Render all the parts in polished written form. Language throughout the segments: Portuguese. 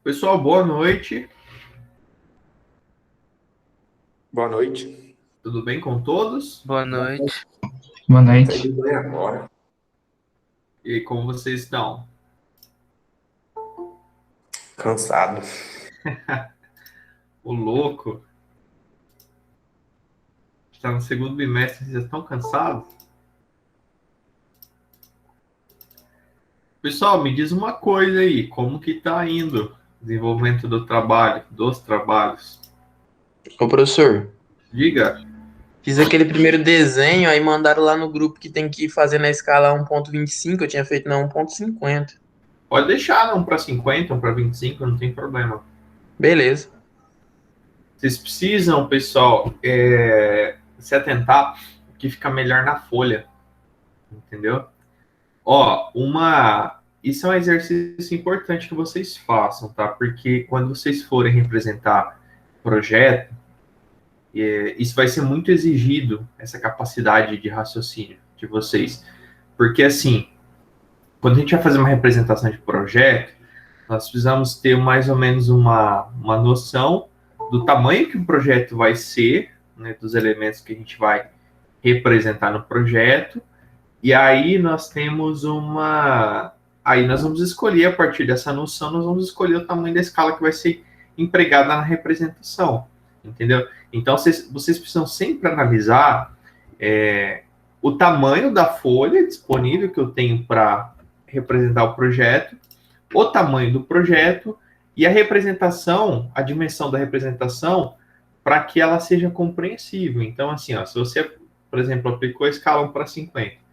Pessoal, boa noite. Boa noite. Tudo bem com todos? Boa noite. Boa Tá noite. de bem agora. E como vocês estão? Cansado. O louco. Está no segundo bimestre, vocês já estão cansados? Pessoal, me diz uma coisa aí, como que tá indo o desenvolvimento do trabalho, dos trabalhos? Ô, professor, Diga. fiz aquele primeiro desenho, aí mandaram lá no grupo que tem que fazer na escala 1.25, eu tinha feito na 1.50. Pode deixar um para 50, um para 25, não tem problema. Beleza. Vocês precisam, pessoal, se atentar que fica melhor na folha, entendeu? Ó, isso é um exercício importante que vocês façam, tá? Porque quando vocês forem representar projeto, isso vai ser muito exigido, essa capacidade de raciocínio de vocês. Porque, assim, quando a gente vai fazer uma representação de projeto, nós precisamos ter mais ou menos uma noção do tamanho que o projeto vai ser, né, dos elementos que a gente vai representar no projeto. E aí nós temos Aí nós vamos escolher, a partir dessa noção, nós vamos escolher o tamanho da escala que vai ser empregada na representação, entendeu? Então, vocês precisam sempre analisar o tamanho da folha disponível que eu tenho para representar o projeto, o tamanho do projeto e a representação, a dimensão da representação, para que ela seja compreensível. Então, assim, ó, se você, por exemplo, aplicou a escala 1 para 50,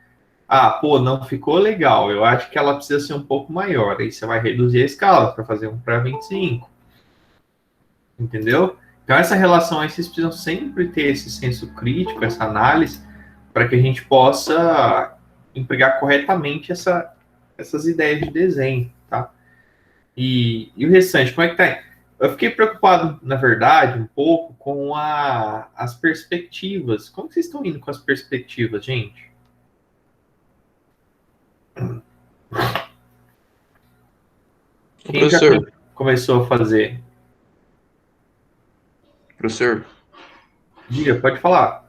não ficou legal. Eu acho que ela precisa ser um pouco maior. Aí você vai reduzir a escala para fazer 1 para 25. Entendeu? Então, essa relação aí, vocês precisam sempre ter esse senso crítico, essa análise, para que a gente possa empregar corretamente essas ideias de desenho, tá? E o restante, como é que tá? Eu fiquei preocupado, na verdade, um pouco com as perspectivas. Como que vocês estão indo com as perspectivas, gente? Quem já Professor, começou a fazer? professor, Diga, pode falar.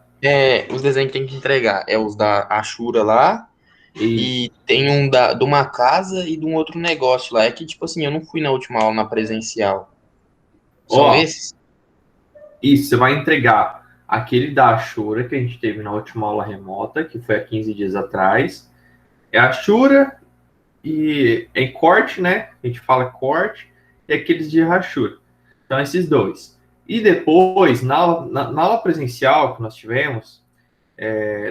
os desenhos que tem que entregar é os da Ashura lá, e tem de uma casa e de um outro negócio lá. É que, tipo assim, eu não fui na última aula na presencial. São Ó, esses? isso, você vai entregar aquele da Ashura que a gente teve na última aula remota, que foi há 15 dias atrás. É a Ashura e em corte, né? A gente fala corte, e aqueles de rachura. Então, esses dois. E depois, na aula presencial que nós tivemos,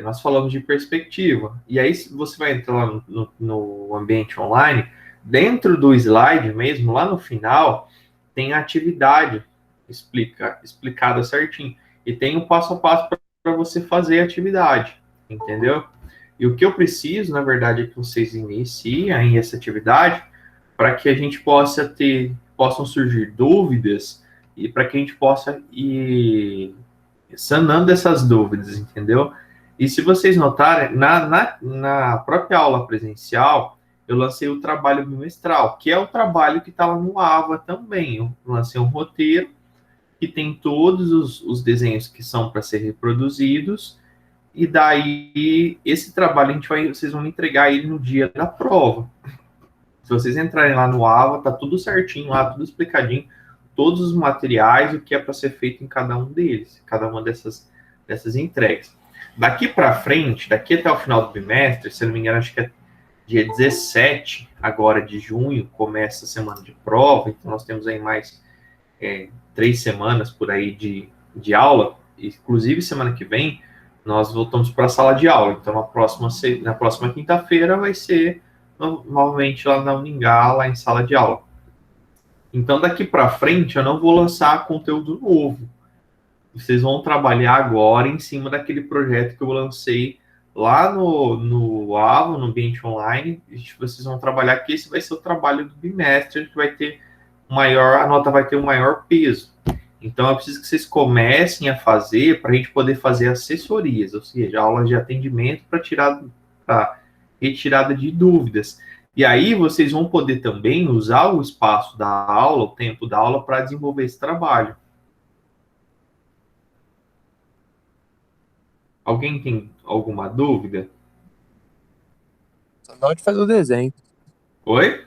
nós falamos de perspectiva. E aí, você vai entrar lá no ambiente online, dentro do slide mesmo, lá no final, tem a atividade explicada certinho. E tem o passo a passo para você fazer a atividade, entendeu? E o que eu preciso, na verdade, é que vocês iniciem essa atividade para que a gente possam surgir dúvidas e para que a gente possa ir sanando essas dúvidas, entendeu? E se vocês notarem, na própria aula presencial, eu lancei o trabalho bimestral, que é o trabalho que está lá no AVA também. Eu lancei um roteiro que tem todos os desenhos que são para ser reproduzidos, e daí esse trabalho vocês vão entregar ele no dia da prova. Se vocês entrarem lá no AVA, tá tudo certinho lá, tudo explicadinho, todos os materiais, o que é para ser feito em cada um deles, cada uma dessas entregas. Daqui para frente, daqui até o final do bimestre, se eu não me engano, acho que é dia 17 agora de junho, começa a semana de prova, então nós temos aí mais 3 semanas por aí de aula, inclusive semana que vem nós voltamos para a sala de aula, então na próxima quinta-feira vai ser novamente lá na Uningá, lá em sala de aula. Então daqui para frente eu não vou lançar conteúdo novo, vocês vão trabalhar agora em cima daquele projeto que eu lancei lá no AVA, no ambiente online, e vocês vão trabalhar, que esse vai ser o trabalho do bimestre, que vai ter a nota vai ter um maior peso. Então, eu preciso que vocês comecem a fazer para a gente poder fazer assessorias, ou seja, aulas de atendimento para retirada de dúvidas. E aí vocês vão poder também usar o espaço da aula, o tempo da aula, para desenvolver esse trabalho. Alguém tem alguma dúvida? Tá na hora de fazer o desenho. Oi?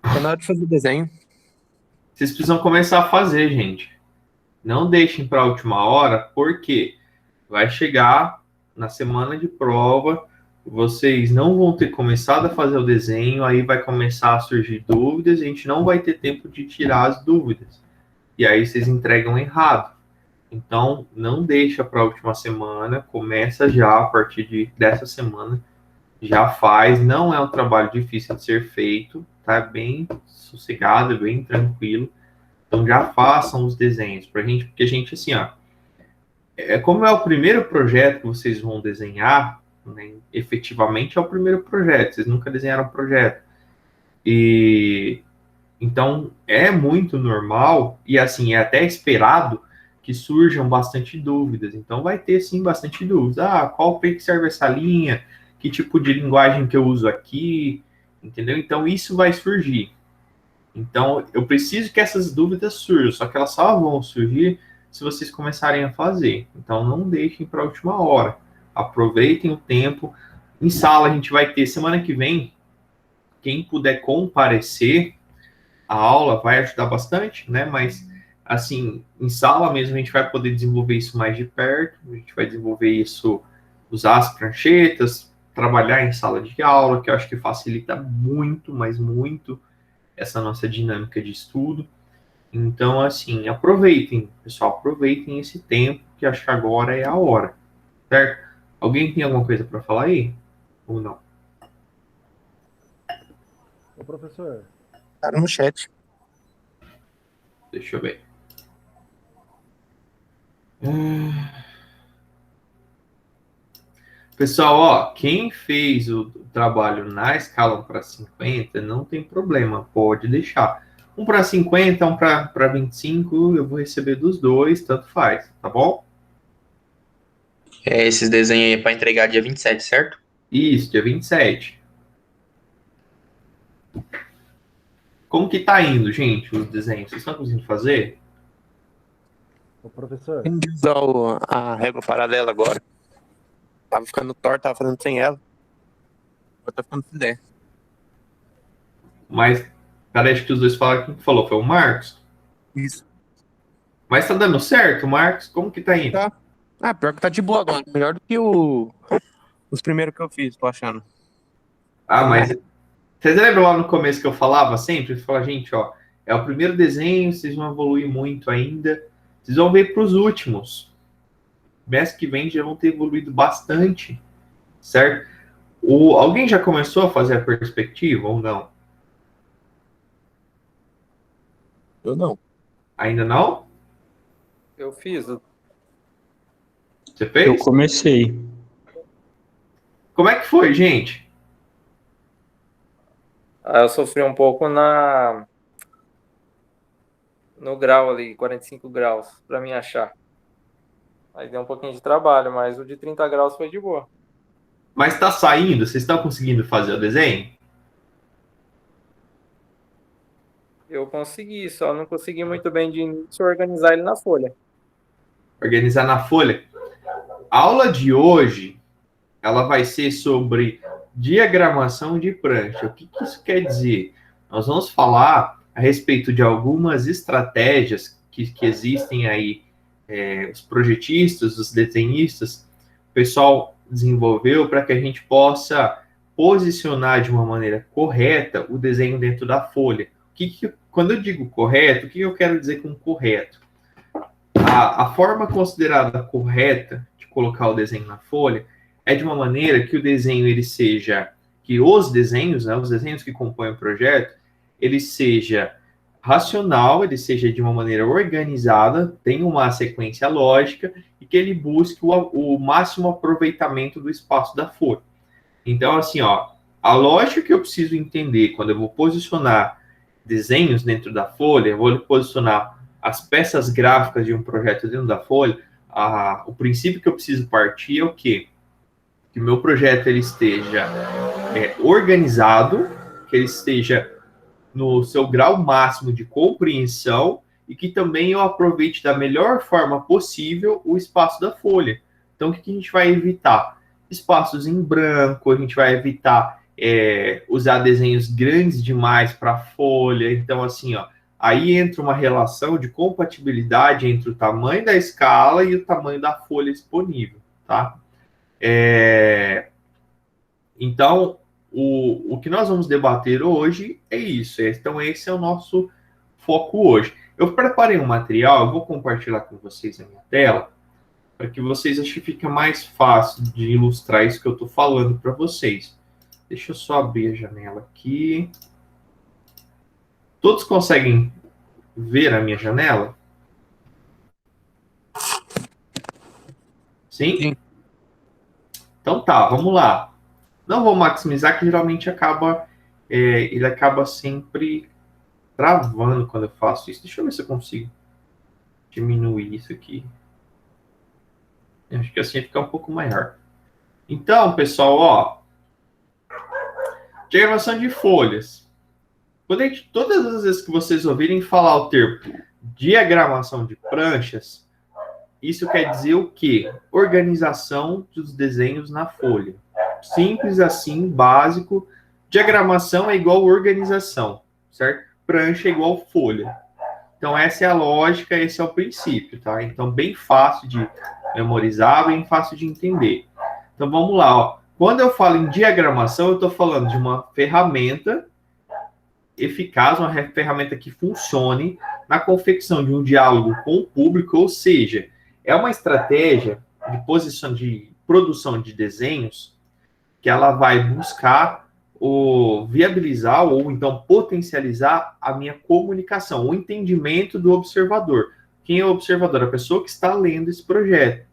Tá na hora de fazer o desenho. Vocês precisam começar a fazer, gente. Não deixem para a última hora, porque vai chegar na semana de prova, vocês não vão ter começado a fazer o desenho, aí vai começar a surgir dúvidas, e a gente não vai ter tempo de tirar as dúvidas. E aí vocês entregam errado. Então, não deixa para a última semana, começa já a partir dessa semana, já faz. Não é um trabalho difícil de ser feito, tá bem sossegado, bem tranquilo. Então, já façam os desenhos para a gente, porque a gente, assim, ó, como é o primeiro projeto que vocês vão desenhar, né, efetivamente é o primeiro projeto, vocês nunca desenharam projeto. E então é muito normal e assim é até esperado que surjam bastante dúvidas. Então vai ter sim bastante dúvidas. Qual para que serve essa linha? Que tipo de linguagem que eu uso aqui? Entendeu? Então isso vai surgir. Então eu preciso que essas dúvidas surjam, só que elas só vão surgir se vocês começarem a fazer. Então não deixem para a última hora. Aproveitem o tempo. Em sala a gente vai ter semana que vem, quem puder comparecer, a aula vai ajudar bastante, né? Mas, assim, em sala mesmo a gente vai poder desenvolver isso mais de perto, a gente vai desenvolver isso, usar as pranchetas, trabalhar em sala de aula, que eu acho que facilita muito, mas muito, essa nossa dinâmica de estudo. Então, assim, aproveitem, pessoal, aproveitem esse tempo, que acho que agora é a hora, certo? Alguém tem alguma coisa para falar aí? Ou não? Ô, professor. Tá no chat. Deixa eu ver. Pessoal, ó, quem fez o trabalho na escala 1 para 50, não tem problema, pode deixar. 1 para 50, 1 para 25, eu vou receber dos dois, tanto faz, tá bom? Esses desenhos aí é para entregar dia 27, certo? Isso, dia 27. Como que tá indo, gente, os desenhos? Vocês estão conseguindo fazer? Ô, professor. Tem que usar a régua paralela agora. Tava ficando torto, tava fazendo sem ela. Agora tá ficando sem ideia. Mas parece que os dois falaram, quem falou? Foi o Marcos? Isso. Mas tá dando certo, Marcos? Como que tá indo? Tá. Pior que tá de boa agora. Melhor do que os primeiros que eu fiz, tô achando. Mas vocês lembram lá no começo que eu falava sempre? Eu falava, gente, ó, é o primeiro desenho, vocês vão evoluir muito ainda. Vocês vão ver para os últimos. Mês que vem já vão ter evoluído bastante, certo? Alguém já começou a fazer a perspectiva ou não? Eu não. Ainda não? Eu fiz. Você fez? Eu comecei. Como é que foi, gente? Eu sofri um pouco no grau ali, 45 graus, para me achar. Aí deu um pouquinho de trabalho, mas o de 30 graus foi de boa. Mas tá saindo? Vocês estão conseguindo fazer o desenho? Eu consegui, só não consegui muito bem de início organizar ele na folha. Organizar na folha. A aula de hoje, ela vai ser sobre diagramação de prancha. O que isso quer dizer? Nós vamos falar a respeito de algumas estratégias que existem aí, os projetistas, os desenhistas, o pessoal desenvolveu para que a gente possa posicionar de uma maneira correta o desenho dentro da folha. Quando eu digo correto, o que eu quero dizer com correto? A forma considerada correta de colocar o desenho na folha é de uma maneira que o desenho ele seja, que os desenhos, né, os desenhos que compõem o projeto, ele seja racional, ele seja de uma maneira organizada, tenha uma sequência lógica e que ele busque o máximo aproveitamento do espaço da folha. Então, assim, ó, a lógica que eu preciso entender quando eu vou posicionar desenhos dentro da folha, eu vou posicionar as peças gráficas de um projeto dentro da folha, o princípio que eu preciso partir é o quê? Que o meu projeto ele esteja organizado, que ele esteja no seu grau máximo de compreensão e que também eu aproveite da melhor forma possível o espaço da folha. Então, o que a gente vai evitar? Espaços em branco, a gente vai evitar usar desenhos grandes demais para a folha. Então, assim, ó, aí entra uma relação de compatibilidade entre o tamanho da escala e o tamanho da folha disponível, tá? Então, o que nós vamos debater hoje é isso. Então, esse é o nosso foco hoje. Eu preparei um material, eu vou compartilhar com vocês a minha tela, para que vocês achem que fica mais fácil de ilustrar isso que eu estou falando para vocês. Deixa eu só abrir a janela aqui. Todos conseguem ver a minha janela? Sim? Sim. Então tá, vamos lá. Não vou maximizar, que geralmente ele acaba sempre travando quando eu faço isso. Deixa eu ver se eu consigo diminuir isso aqui. Eu acho que assim fica um pouco maior. Então, pessoal, ó, diagramação de folhas. Todas as vezes que vocês ouvirem falar o termo diagramação de pranchas, isso quer dizer o quê? Organização dos desenhos na folha. Simples assim, básico. Diagramação é igual organização, certo? Prancha é igual folha. Então, essa é a lógica, esse é o princípio, tá? Então, bem fácil de memorizar, bem fácil de entender. Então, vamos lá, ó. Quando eu falo em diagramação, eu estou falando de uma ferramenta eficaz, uma ferramenta que funcione na confecção de um diálogo com o público, ou seja, é uma estratégia de produção de desenhos que ela vai buscar viabilizar ou então potencializar a minha comunicação, o entendimento do observador. Quem é o observador? A pessoa que está lendo esse projeto.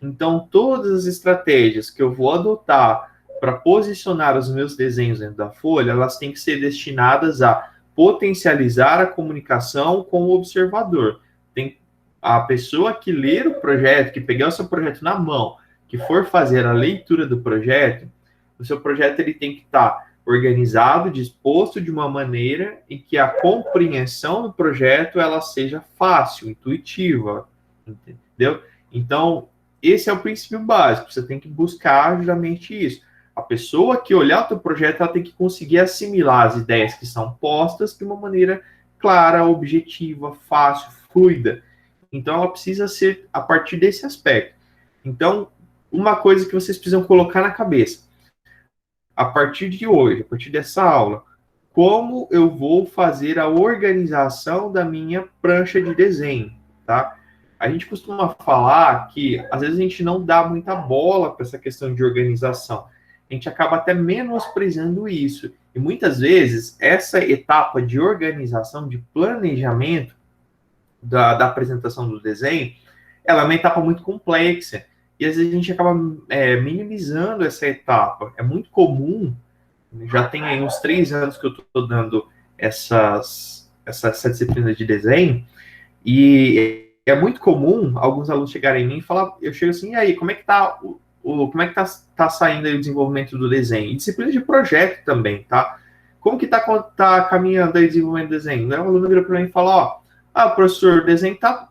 Então, todas as estratégias que eu vou adotar para posicionar os meus desenhos dentro da folha, elas têm que ser destinadas a potencializar a comunicação com o observador. Tem a pessoa que ler o projeto, que pegar o seu projeto na mão, que for fazer a leitura do projeto, o seu projeto ele tem que estar organizado, disposto de uma maneira em que a compreensão do projeto ela seja fácil, intuitiva, entendeu? Então, esse é o princípio básico, você tem que buscar justamente isso. A pessoa que olhar o teu projeto, ela tem que conseguir assimilar as ideias que são postas de uma maneira clara, objetiva, fácil, fluida. Então, ela precisa ser a partir desse aspecto. Então, uma coisa que vocês precisam colocar na cabeça. A partir de hoje, a partir dessa aula, como eu vou fazer a organização da minha prancha de desenho, tá? A gente costuma falar que, às vezes, a gente não dá muita bola para essa questão de organização. A gente acaba até menosprezando isso. E, muitas vezes, essa etapa de organização, de planejamento da apresentação do desenho, ela é uma etapa muito complexa. E às vezes a gente acaba minimizando essa etapa. É muito comum, já tem aí uns 3 anos que eu estou dando essa disciplina de desenho, e é muito comum alguns alunos chegarem em mim e falar, eu chego assim, e aí, como é que tá tá saindo aí o desenvolvimento do desenho? E disciplina de projeto também, tá? Como que tá caminhando aí o desenvolvimento do desenho? O aluno vira para mim e fala, professor,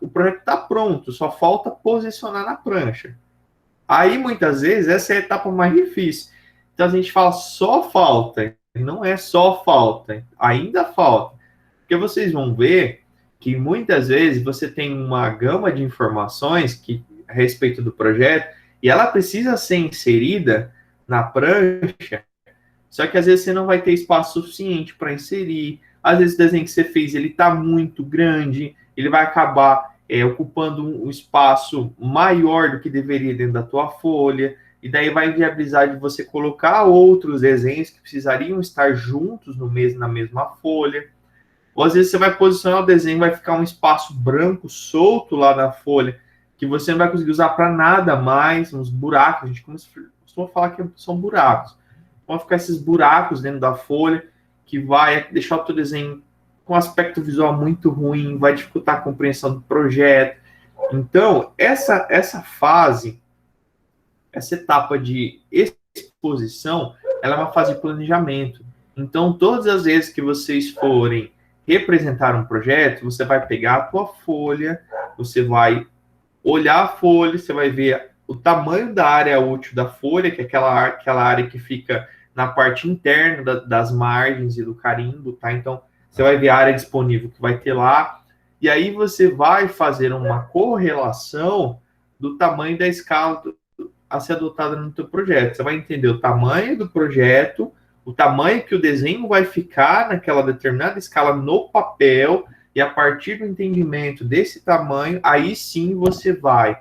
o projeto tá pronto, só falta posicionar na prancha. Aí, muitas vezes, essa é a etapa mais difícil. Então, a gente fala só falta. Não é só falta. Ainda falta. Porque vocês vão ver que, muitas vezes, você tem uma gama de informações a respeito do projeto e ela precisa ser inserida na prancha, só que, às vezes, você não vai ter espaço suficiente para inserir. Às vezes, o desenho que você fez, ele está muito grande, ele vai acabar ocupando um espaço maior do que deveria dentro da tua folha, e daí vai viabilizar de você colocar outros desenhos que precisariam estar juntos na mesma folha. Ou às vezes você vai posicionar o desenho, vai ficar um espaço branco solto lá na folha, que você não vai conseguir usar para nada mais, uns buracos, a gente costuma falar que são buracos. Vão ficar esses buracos dentro da folha, que vai deixar o teu desenho com um aspecto visual muito ruim, vai dificultar a compreensão do projeto. Então, essa fase, essa etapa de exposição, ela é uma fase de planejamento. Então, todas as vezes que vocês forem representar um projeto, você vai pegar a tua folha, você vai olhar a folha, você vai ver o tamanho da área útil da folha, que é aquela área que fica na parte interna das margens e do carimbo, tá? Então, você vai ver a área disponível que vai ter lá, e aí você vai fazer uma correlação do tamanho da escala a ser adotada no teu projeto. Você vai entender o tamanho do projeto, o tamanho que o desenho vai ficar naquela determinada escala no papel, e a partir do entendimento desse tamanho, aí sim você vai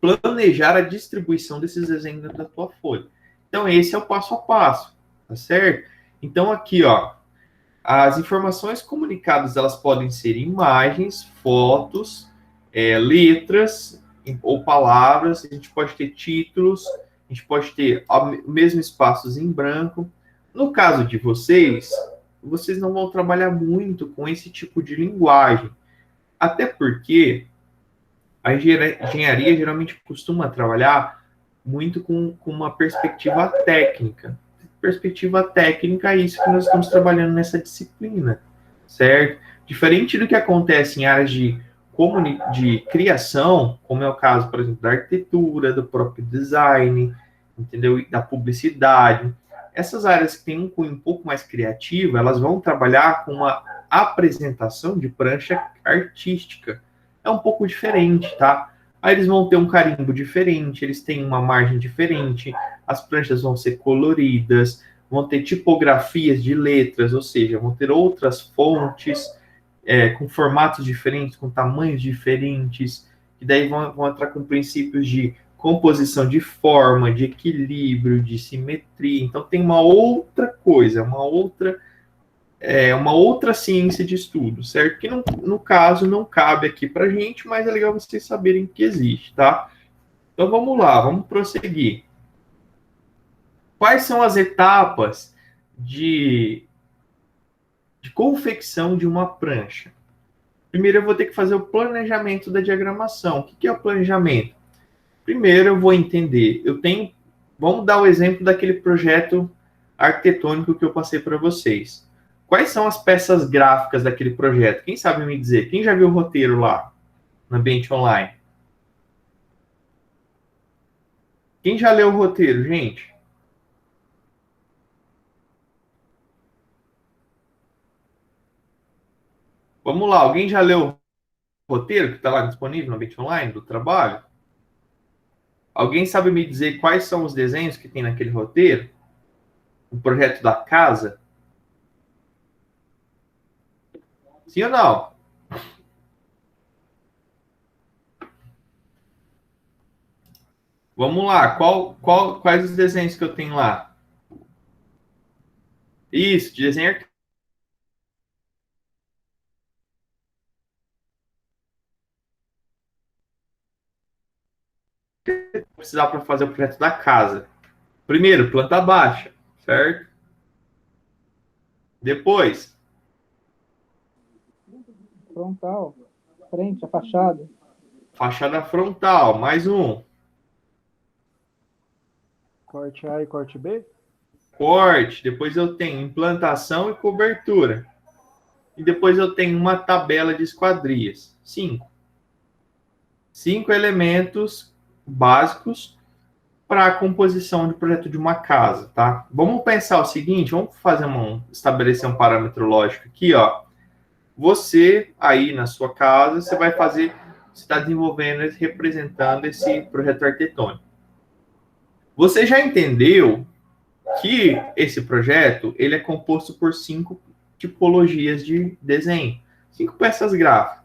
planejar a distribuição desses desenhos dentro da tua folha. Então, esse é o passo a passo, tá certo? Então, aqui, ó, as informações comunicadas, elas podem ser imagens, fotos, letras ou palavras, a gente pode ter títulos, a gente pode ter o mesmo espaços em branco. No caso de vocês não vão trabalhar muito com esse tipo de linguagem, até porque a engenharia geralmente costuma trabalhar muito com uma perspectiva técnica. Perspectiva técnica é isso que nós estamos trabalhando nessa disciplina, certo? Diferente do que acontece em áreas de criação, como é o caso, por exemplo, da arquitetura, do próprio design, entendeu? E da publicidade. Essas áreas que têm um cunho um pouco mais criativo, elas vão trabalhar com uma apresentação de prancha artística. É um pouco diferente, tá? Aí eles vão ter um carimbo diferente, eles têm uma margem diferente, as pranchas vão ser coloridas, vão ter tipografias de letras, ou seja, vão ter outras fontes com formatos diferentes, com tamanhos diferentes, e daí vão entrar com princípios de composição de forma, de equilíbrio, de simetria. Então tem uma outra coisa, uma outra ciência de estudo, certo? Que no caso não cabe aqui para gente, mas é legal vocês saberem que existe, tá? Então vamos lá, vamos prosseguir. Quais são as etapas de confecção de uma prancha? Primeiro eu vou ter que fazer o planejamento da diagramação. O que é o planejamento? Primeiro eu vou entender, vamos dar o exemplo daquele projeto arquitetônico que eu passei para vocês. Quais são as peças gráficas daquele projeto? Quem sabe me dizer? Quem já viu o roteiro lá no ambiente online? Quem já leu o roteiro, gente? Vamos lá, alguém já leu o roteiro que está lá disponível no ambiente online do trabalho? Alguém sabe me dizer quais são os desenhos que tem naquele roteiro? O projeto da casa? Sim ou não? Vamos lá, quais os desenhos que eu tenho lá? Isso, de desenho arquitetônico. Precisar para fazer o projeto da casa. Primeiro, planta baixa, certo? Depois, Frontal, frente, a fachada. fachada frontal, mais um. Corte A e corte B? Corte, depois eu tenho implantação e cobertura. E depois eu tenho uma tabela de esquadrias. 5. 5 elementos básicos para a composição de projeto de uma casa, tá? Vamos pensar o seguinte, vamos estabelecer um parâmetro lógico aqui, ó. Você, aí na sua casa, você está desenvolvendo, representando esse projeto arquitetônico. Você já entendeu que esse projeto, ele é composto por 5 tipologias de desenho. 5 peças gráficas.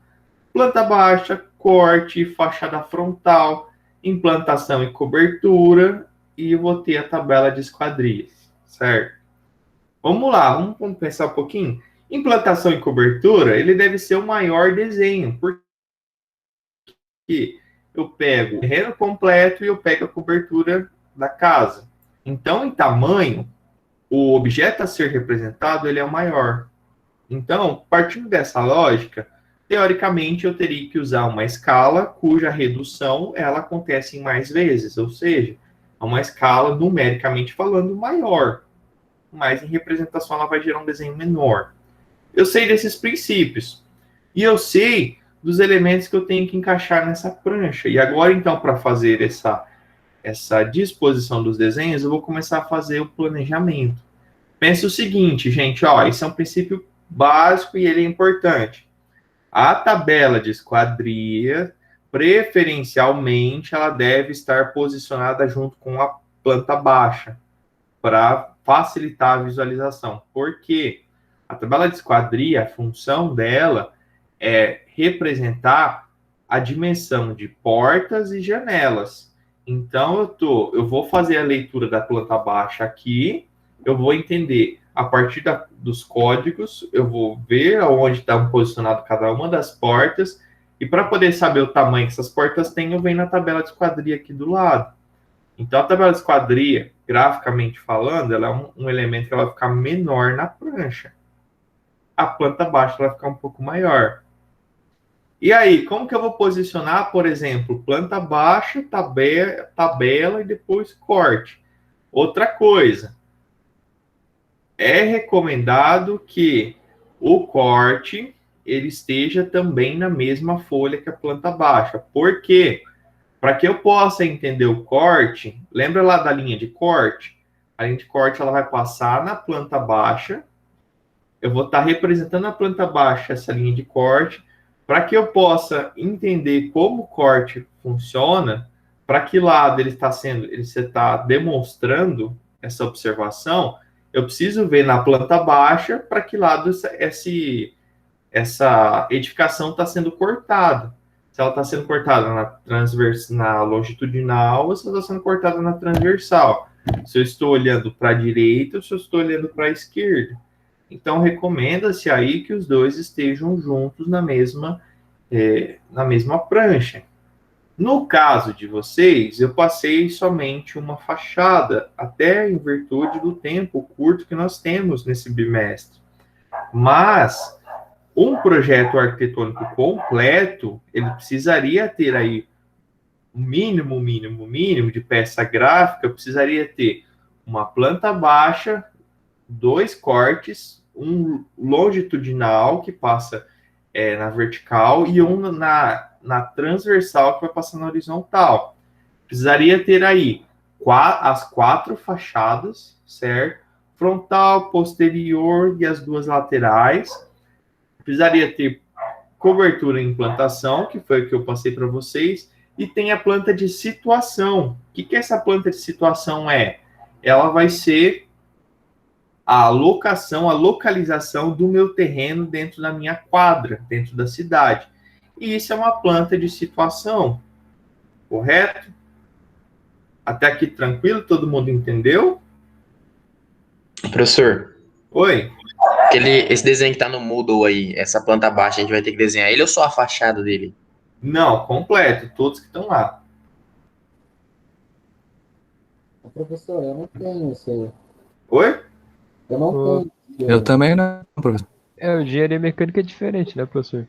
Planta baixa, corte, fachada frontal, implantação e cobertura, e eu vou ter a tabela de esquadrias, certo? Vamos lá, vamos pensar um pouquinho. Implantação e cobertura, ele deve ser o maior desenho, porque eu pego o terreno completo e eu pego a cobertura da casa. Então, em tamanho, o objeto a ser representado, ele é o maior. Então, partindo dessa lógica, teoricamente, eu teria que usar uma escala cuja redução ela acontece em mais vezes, ou seja, é uma escala numericamente falando maior. mas em representação ela vai gerar um desenho menor. Eu sei desses princípios. E eu sei dos elementos que eu tenho que encaixar nessa prancha. E agora, então, para fazer essa disposição dos desenhos, eu vou começar a fazer o planejamento. Pense o seguinte, gente, ó, esse é um princípio básico e ele é importante. A tabela de esquadria, preferencialmente, ela deve estar posicionada junto com a planta baixa, para facilitar a visualização. Por quê? A tabela de esquadria, a função dela é representar a dimensão de portas e janelas. Então, eu vou fazer a leitura da planta baixa aqui, eu vou entender a partir dos códigos, eu vou ver onde está posicionado cada uma das portas, e para poder saber o tamanho que essas portas têm, eu venho na tabela de esquadria aqui do lado. Então, a tabela de esquadria, graficamente falando, ela é um elemento que ela vai ficar menor na prancha. A planta baixa ela vai ficar um pouco maior. E aí, como que eu vou posicionar, por exemplo, planta baixa, tabela e depois corte? Outra coisa, é recomendado que o corte ele esteja também na mesma folha que a planta baixa. Por quê? Para que eu possa entender o corte, lembra lá da linha de corte? A linha de corte ela vai passar na planta baixa. Eu vou estar representando na planta baixa essa linha de corte, para que eu possa entender como o corte funciona, para que lado ele está demonstrando essa observação, eu preciso ver na planta baixa para que lado essa edificação está sendo cortada. Se ela está sendo cortada na longitudinal ou se ela está sendo cortada na transversal. Se eu estou olhando para a direita ou se eu estou olhando para a esquerda. Então, recomenda-se aí que os dois estejam juntos na mesma prancha. No caso de vocês, eu passei somente uma fachada, até em virtude do tempo curto que nós temos nesse bimestre. Mas um projeto arquitetônico completo, ele precisaria ter aí o mínimo de peça gráfica, precisaria ter uma planta baixa, 2 cortes, um longitudinal que passa na vertical e um na transversal que vai passar na horizontal. Precisaria ter aí as 4 fachadas, certo? Frontal, posterior e as 2 laterais. Precisaria ter cobertura em implantação, que foi o que eu passei para vocês, e tem a planta de situação. O que essa planta de situação é? Ela vai ser a localização do meu terreno dentro da minha quadra, dentro da cidade. E isso é uma planta de situação, correto? Até aqui tranquilo? Todo mundo entendeu? Professor, Oi? esse desenho que tá no Moodle aí, essa planta baixa, a gente vai ter que desenhar ele ou só a fachada dele? Não, completo, todos que estão lá. Professor, eu não tenho isso aí. Oi? Eu não tenho. Eu também não, professor. O engenharia mecânica é diferente, né, professor?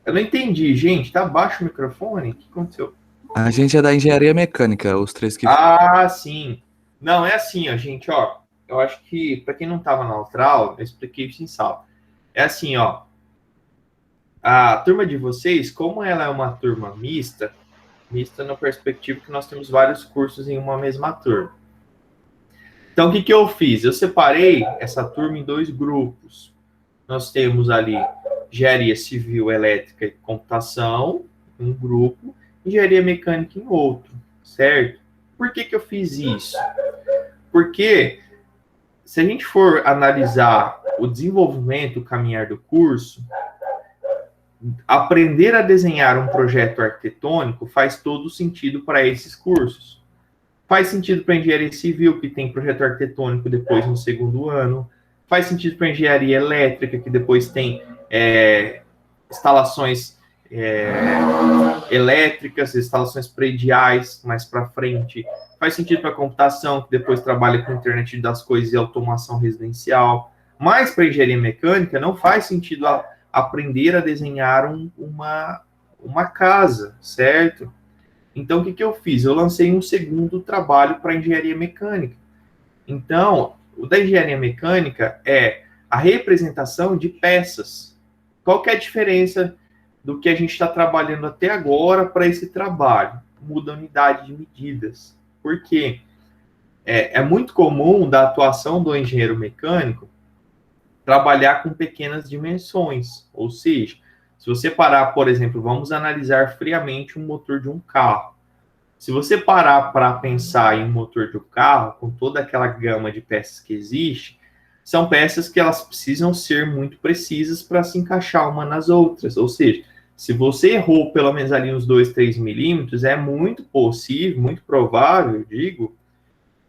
Eu não entendi, gente. Tá baixo o microfone? O que aconteceu? A gente é da engenharia mecânica, os 3 que... Ah, sim. Não, é assim, ó, gente, ó. Eu acho que, para quem não estava na Austral, eu expliquei isso em sala. É assim, ó. A turma de vocês, como ela é uma turma mista na perspectiva que nós temos vários cursos em uma mesma turma. Então, o que eu fiz? Eu separei essa turma em 2 grupos. Nós temos ali engenharia civil, elétrica e computação, um grupo, engenharia mecânica em outro, certo? Por que eu fiz isso? Porque se a gente for analisar o desenvolvimento, o caminhar do curso, aprender a desenhar um projeto arquitetônico faz todo sentido para esses cursos. Faz sentido para a engenharia civil, que tem projeto arquitetônico depois no 2º ano. Faz sentido para a engenharia elétrica, que depois tem instalações elétricas, instalações prediais mais para frente. Faz sentido para a computação, que depois trabalha com internet das coisas e automação residencial. Mas para a engenharia mecânica não faz sentido aprender a desenhar uma casa, certo? Então, o que eu fiz? Eu lancei um 2º trabalho para engenharia mecânica. Então, o da engenharia mecânica é a representação de peças. Qual que é a diferença do que a gente está trabalhando até agora para esse trabalho? Muda a unidade de medidas. Por quê? É muito comum da atuação do engenheiro mecânico trabalhar com pequenas dimensões. Ou seja, se você parar, por exemplo, vamos analisar friamente um motor de um carro. Se você parar para pensar em um motor de um carro, com toda aquela gama de peças que existe, são peças que elas precisam ser muito precisas para se encaixar uma nas outras. Ou seja, se você errou pelo menos ali uns 2, 3 milímetros, é muito possível, muito provável, eu digo,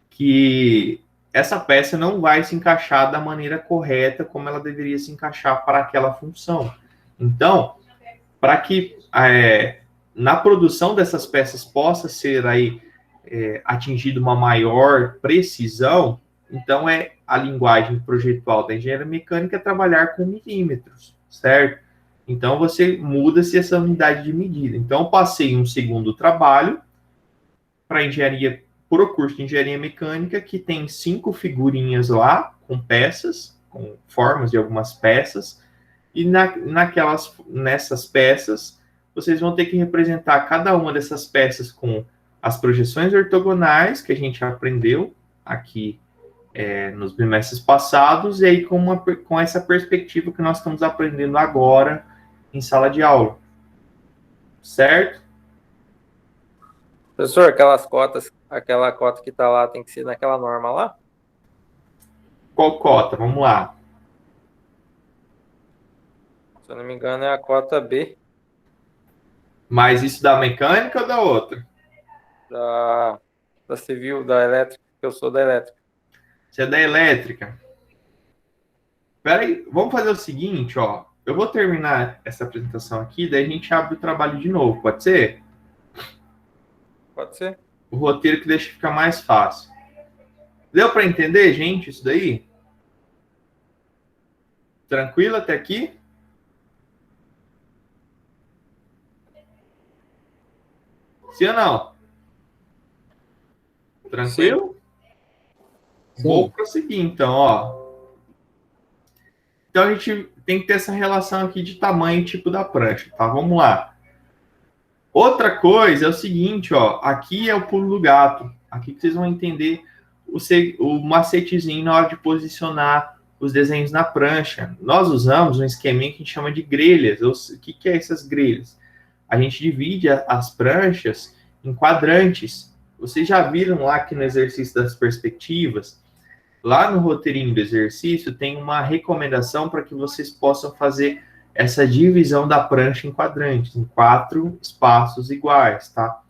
que essa peça não vai se encaixar da maneira correta como ela deveria se encaixar para aquela função. Então, para que na produção dessas peças possa ser aí atingida uma maior precisão, então a linguagem projetual da engenharia mecânica trabalhar com milímetros, certo? Então você muda-se essa unidade de medida. Então eu passei um segundo trabalho para engenharia, para o curso de engenharia mecânica, que tem 5 figurinhas lá com peças, com formas de algumas peças, e nessas peças vocês vão ter que representar cada uma dessas peças com as projeções ortogonais que a gente aprendeu aqui nos bimestres passados, e aí com essa perspectiva que nós estamos aprendendo agora em sala de aula. Certo? Professor, aquela cota que está lá tem que ser naquela norma lá? Qual cota? Vamos lá. Se eu não me engano, é a cota B. Mas isso da mecânica ou da outra? Da civil, da elétrica, que eu sou da elétrica. Você é da elétrica? Espera aí, vamos fazer o seguinte, ó. Eu vou terminar essa apresentação aqui, daí a gente abre o trabalho de novo, pode ser? Pode ser. O roteiro que deixa ficar mais fácil. Deu para entender, gente, isso daí? Tranquilo até aqui? Sim ou não? Tranquilo? Sim. Vou prosseguir, então, ó. Então, a gente tem que ter essa relação aqui de tamanho e tipo da prancha, tá? Vamos lá. Outra coisa é o seguinte, ó. Aqui é o pulo do gato. Aqui que vocês vão entender o macetezinho na hora de posicionar os desenhos na prancha. Nós usamos um esqueminha que a gente chama de grelhas. O que é essas grelhas? A gente divide as pranchas em quadrantes. Vocês já viram lá que no exercício das perspectivas, lá no roteirinho do exercício, tem uma recomendação para que vocês possam fazer essa divisão da prancha em quadrantes, em 4 espaços iguais, tá?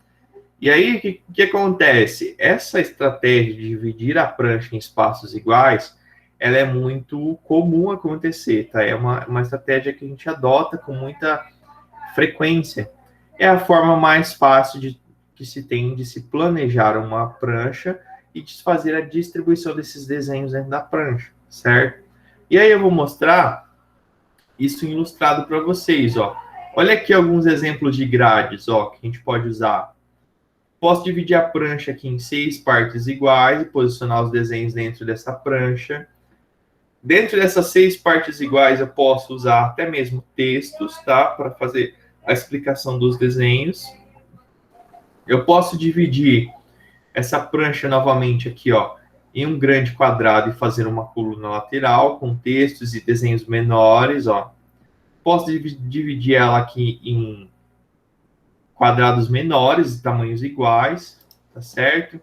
E aí, o que acontece? Essa estratégia de dividir a prancha em espaços iguais, ela é muito comum acontecer, tá? É uma estratégia que a gente adota com muita frequência. É a forma mais fácil que se tem de se planejar uma prancha e de fazer a distribuição desses desenhos dentro da prancha, certo? E aí eu vou mostrar isso ilustrado para vocês, ó. Olha aqui alguns exemplos de grades, ó, que a gente pode usar. Posso dividir a prancha aqui em 6 partes iguais e posicionar os desenhos dentro dessa prancha. Dentro dessas 6 partes iguais, eu posso usar até mesmo textos, tá? Para fazer a explicação dos desenhos. Eu posso dividir essa prancha novamente aqui, ó, em um grande quadrado e fazer uma coluna lateral com textos e desenhos menores, ó. Posso dividir ela aqui em quadrados menores e tamanhos iguais, tá certo?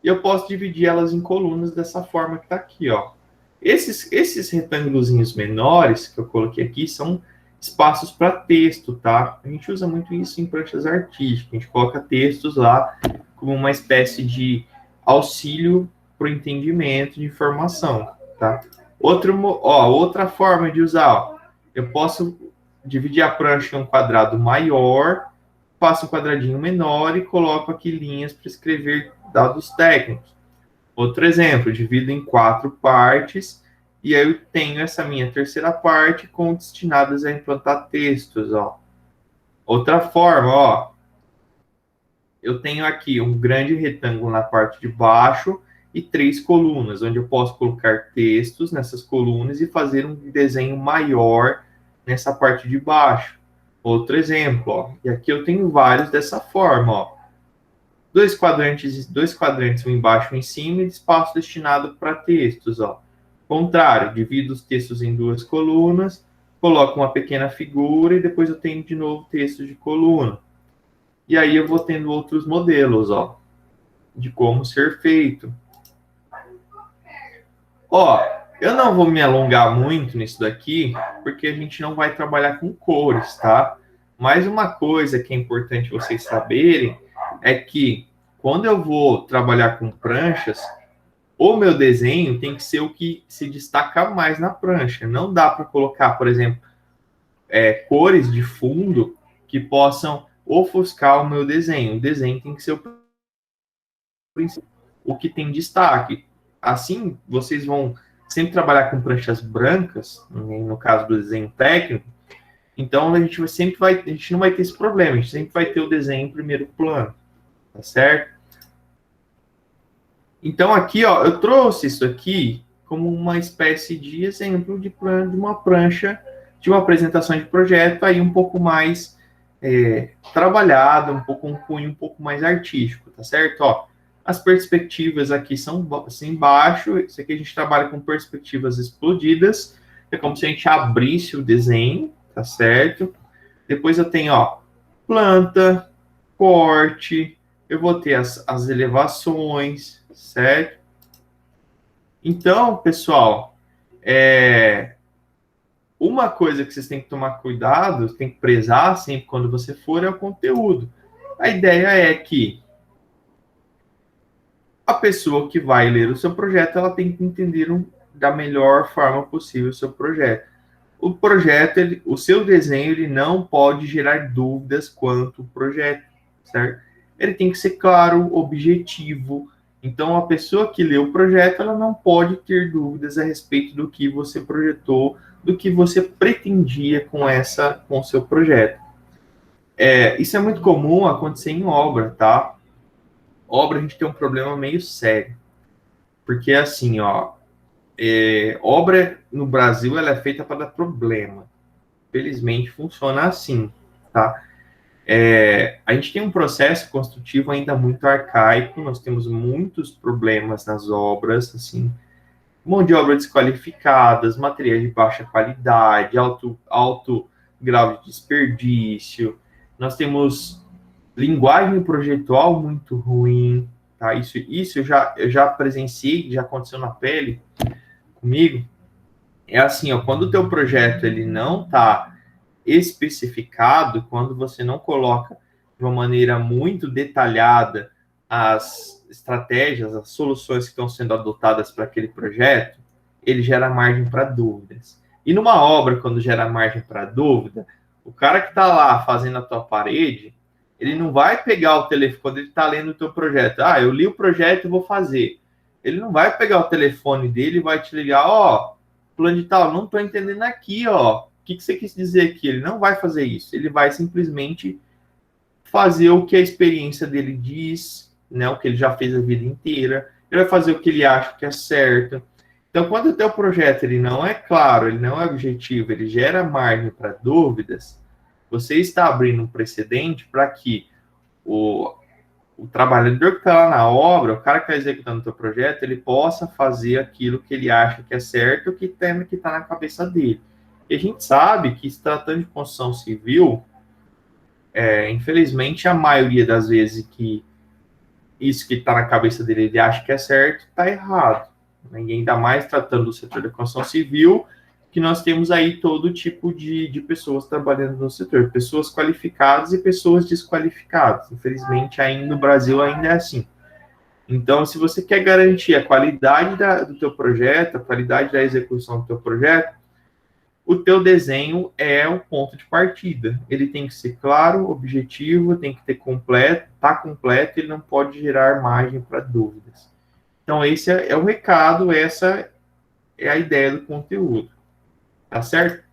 E eu posso dividir elas em colunas dessa forma que tá aqui, ó. Esses retângulozinhos menores que eu coloquei aqui são espaços para texto, tá? A gente usa muito isso em pranchas artísticas. A gente coloca textos lá como uma espécie de auxílio para o entendimento de informação, tá? Outra forma de usar, ó, eu posso dividir a prancha em um quadrado maior, faço um quadradinho menor e coloco aqui linhas para escrever dados técnicos. Outro exemplo, divido em 4 partes e aí eu tenho essa minha terceira parte com destinadas a implantar textos, ó. Outra forma, ó, eu tenho aqui um grande retângulo na parte de baixo e 3 colunas, onde eu posso colocar textos nessas colunas e fazer um desenho maior nessa parte de baixo. Outro exemplo, ó, e aqui eu tenho vários dessa forma, ó. Dois quadrantes, um embaixo e um em cima, e espaço destinado para textos, ó. Contrário, divido os textos em 2 colunas, coloco uma pequena figura e depois eu tenho de novo textos de coluna. E aí eu vou tendo outros modelos, ó, de como ser feito. Ó, eu não vou me alongar muito nisso daqui, porque a gente não vai trabalhar com cores, tá? Mas uma coisa que é importante vocês saberem é que quando eu vou trabalhar com pranchas, o meu desenho tem que ser o que se destaca mais na prancha. Não dá para colocar, por exemplo, cores de fundo que possam ofuscar o meu desenho. O desenho tem que ser o que tem destaque. Assim, vocês vão sempre trabalhar com pranchas brancas, no caso do desenho técnico, então a gente não vai ter esse problema, a gente sempre vai ter o desenho em primeiro plano, tá certo? Então aqui, ó, eu trouxe isso aqui como uma espécie de exemplo de uma prancha, de uma apresentação de projeto aí um pouco mais trabalhada, um cunho um pouco mais artístico, tá certo? Ó, as perspectivas aqui são assim embaixo, isso aqui a gente trabalha com perspectivas explodidas, é como se a gente abrisse o desenho, tá certo? Depois eu tenho, ó, planta, corte, eu vou ter as elevações, certo? Então, pessoal, uma coisa que vocês têm que tomar cuidado, tem que prezar sempre quando você for, é o conteúdo. A ideia é que a pessoa que vai ler o seu projeto, ela tem que entender da melhor forma possível o seu projeto. O projeto, o seu desenho, ele não pode gerar dúvidas quanto ao projeto, certo? Ele tem que ser claro, objetivo. Então, a pessoa que lê o projeto, ela não pode ter dúvidas a respeito do que você projetou, do que você pretendia com o seu projeto. Isso é muito comum acontecer em obra, tá? Obra, a gente tem um problema meio sério. Porque, assim, ó, obra no Brasil, ela é feita para dar problema. Felizmente, funciona assim, tá? A gente tem um processo construtivo ainda muito arcaico, nós temos muitos problemas nas obras, assim, mão de obra desqualificadas, materiais de baixa qualidade, alto grau de desperdício, nós temos linguagem projetual muito ruim, tá? Isso eu já presenciei, já aconteceu na pele comigo. É assim, ó, quando o teu projeto ele não está especificado, quando você não coloca de uma maneira muito detalhada as estratégias, as soluções que estão sendo adotadas para aquele projeto, ele gera margem para dúvidas. E numa obra, quando gera margem para dúvida, o cara que está lá fazendo a tua parede, ele não vai pegar o telefone, quando ele está lendo o teu projeto, eu li o projeto e vou fazer. Ele não vai pegar o telefone dele e vai te ligar, ó, plano de tal, não estou entendendo aqui, ó, o que você quis dizer aqui? Ele não vai fazer isso, ele vai simplesmente fazer o que a experiência dele diz, né, o que ele já fez a vida inteira, ele vai fazer o que ele acha que é certo. Então, quando o teu projeto ele não é claro, ele não é objetivo, ele gera margem para dúvidas, você está abrindo um precedente para que o trabalhador que está lá na obra, o cara que está executando o teu projeto, ele possa fazer aquilo que ele acha que é certo, que está na cabeça dele. E a gente sabe que, se tratando de construção civil, infelizmente, a maioria das vezes que isso que está na cabeça dele, ele acha que é certo, está errado. Ninguém ainda mais tratando do setor da construção civil, que nós temos aí todo tipo de pessoas trabalhando no setor, pessoas qualificadas e pessoas desqualificadas. Infelizmente, ainda no Brasil ainda é assim. Então, se você quer garantir a qualidade do teu projeto, a qualidade da execução do teu projeto, o teu desenho é o ponto de partida. Ele tem que ser claro, objetivo, tem que ter completo, ele não pode gerar margem para dúvidas. Então, esse é o recado, essa é a ideia do conteúdo. Tá certo?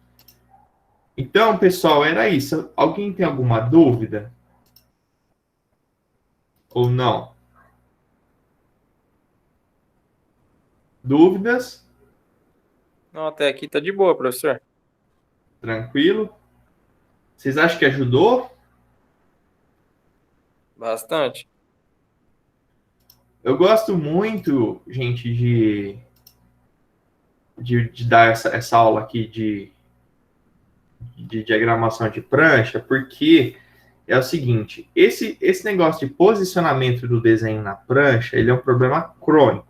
Então, pessoal, era isso. Alguém tem alguma dúvida? Ou não? Dúvidas? Não, até aqui tá de boa, professor. Tranquilo? Vocês acham que ajudou? Bastante. Eu gosto muito, gente, de dar essa aula aqui de diagramação de prancha, porque é o seguinte, esse negócio de posicionamento do desenho na prancha, ele é um problema crônico.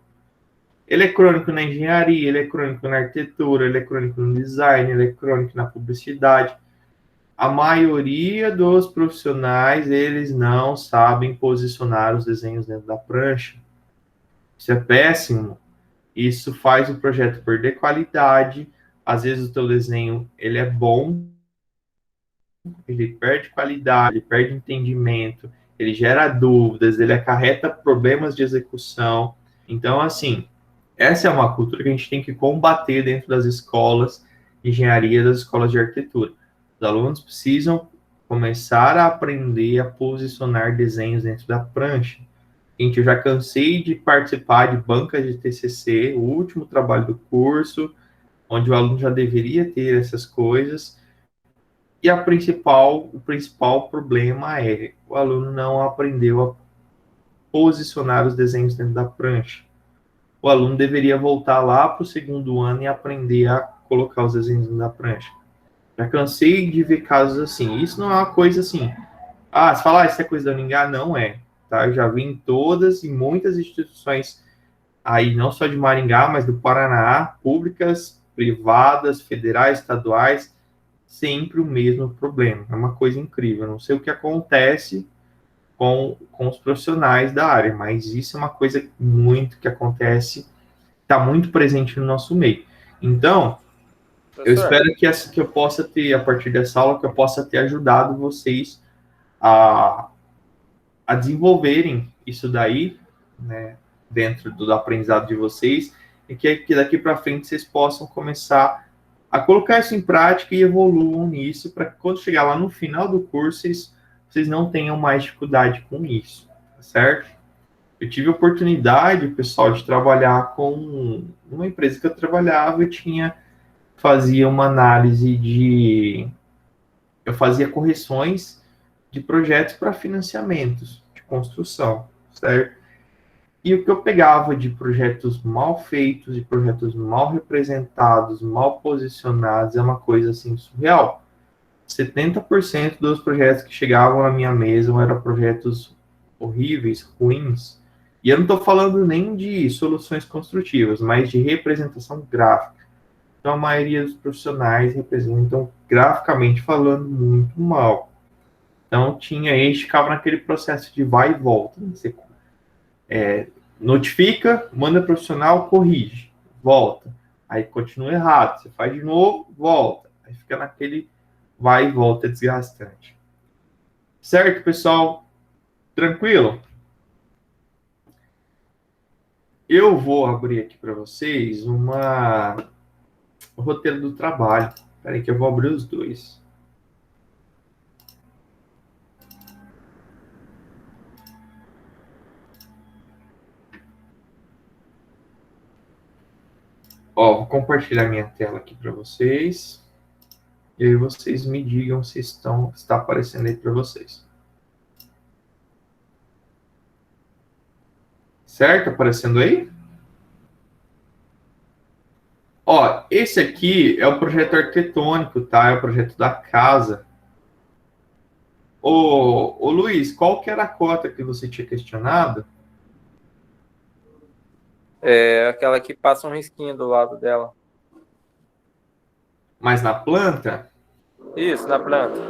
Ele é crônico na engenharia, ele é crônico na arquitetura, ele é crônico no design, ele é crônico na publicidade. A maioria dos profissionais, eles não sabem posicionar os desenhos dentro da prancha. Isso é péssimo. Isso faz o projeto perder qualidade. Às vezes o teu desenho, ele é bom, ele perde qualidade, ele perde entendimento, ele gera dúvidas, ele acarreta problemas de execução. Então, assim, essa é uma cultura que a gente tem que combater dentro das escolas de engenharia, das escolas de arquitetura. Os alunos precisam começar a aprender a posicionar desenhos dentro da prancha. Gente, eu já cansei de participar de bancas de TCC, o último trabalho do curso, onde o aluno já deveria ter essas coisas. E o principal problema é o aluno não aprendeu a posicionar os desenhos dentro da prancha. O aluno deveria voltar lá para o segundo ano e aprender a colocar os desenhos na prancha. Já cansei de ver casos assim. Isso não é uma coisa assim. Você fala, isso é coisa da Uningá? Não é. Tá? Eu já vi em todas e muitas instituições aí, não só de Maringá, mas do Paraná, públicas, privadas, federais, estaduais, sempre o mesmo problema. É uma coisa incrível. Eu não sei o que acontece com os profissionais da área, mas isso é uma coisa muito que acontece, está muito presente no nosso meio. Então, eu espero que eu possa ter, a partir dessa aula, que eu possa ter ajudado vocês a desenvolverem isso daí, né, dentro do aprendizado de vocês, e que daqui para frente vocês possam começar a colocar isso em prática e evoluam nisso, para que quando chegar lá no final do curso, vocês não tenham mais dificuldade com isso, tá certo? Eu tive a oportunidade, pessoal, de trabalhar com uma empresa que eu trabalhava, fazia uma análise eu fazia correções de projetos para financiamentos de construção, certo? E o que eu pegava de projetos mal feitos, de projetos mal representados, mal posicionados, é uma coisa assim surreal. 70% dos projetos que chegavam na minha mesa eram projetos horríveis, ruins. E eu não estou falando nem de soluções construtivas, mas de representação gráfica. Então, a maioria dos profissionais representam, graficamente falando, muito mal. Então, ficava naquele processo de vai e volta. Você notifica, manda profissional, corrige, volta. Aí continua errado, você faz de novo, volta. Aí fica naquele vai e volta desgastante. Certo, pessoal? Tranquilo? Eu vou abrir aqui para vocês o roteiro do trabalho. Espera aí que eu vou abrir os dois. Vou compartilhar minha tela aqui para vocês. E aí vocês me digam se está aparecendo aí para vocês. Certo? Aparecendo aí? Esse aqui é o projeto arquitetônico, tá? É o projeto da casa. Ô Luiz, qual que era a cota que você tinha questionado? É aquela que passa um risquinho do lado dela. Mas na planta? Isso, na planta.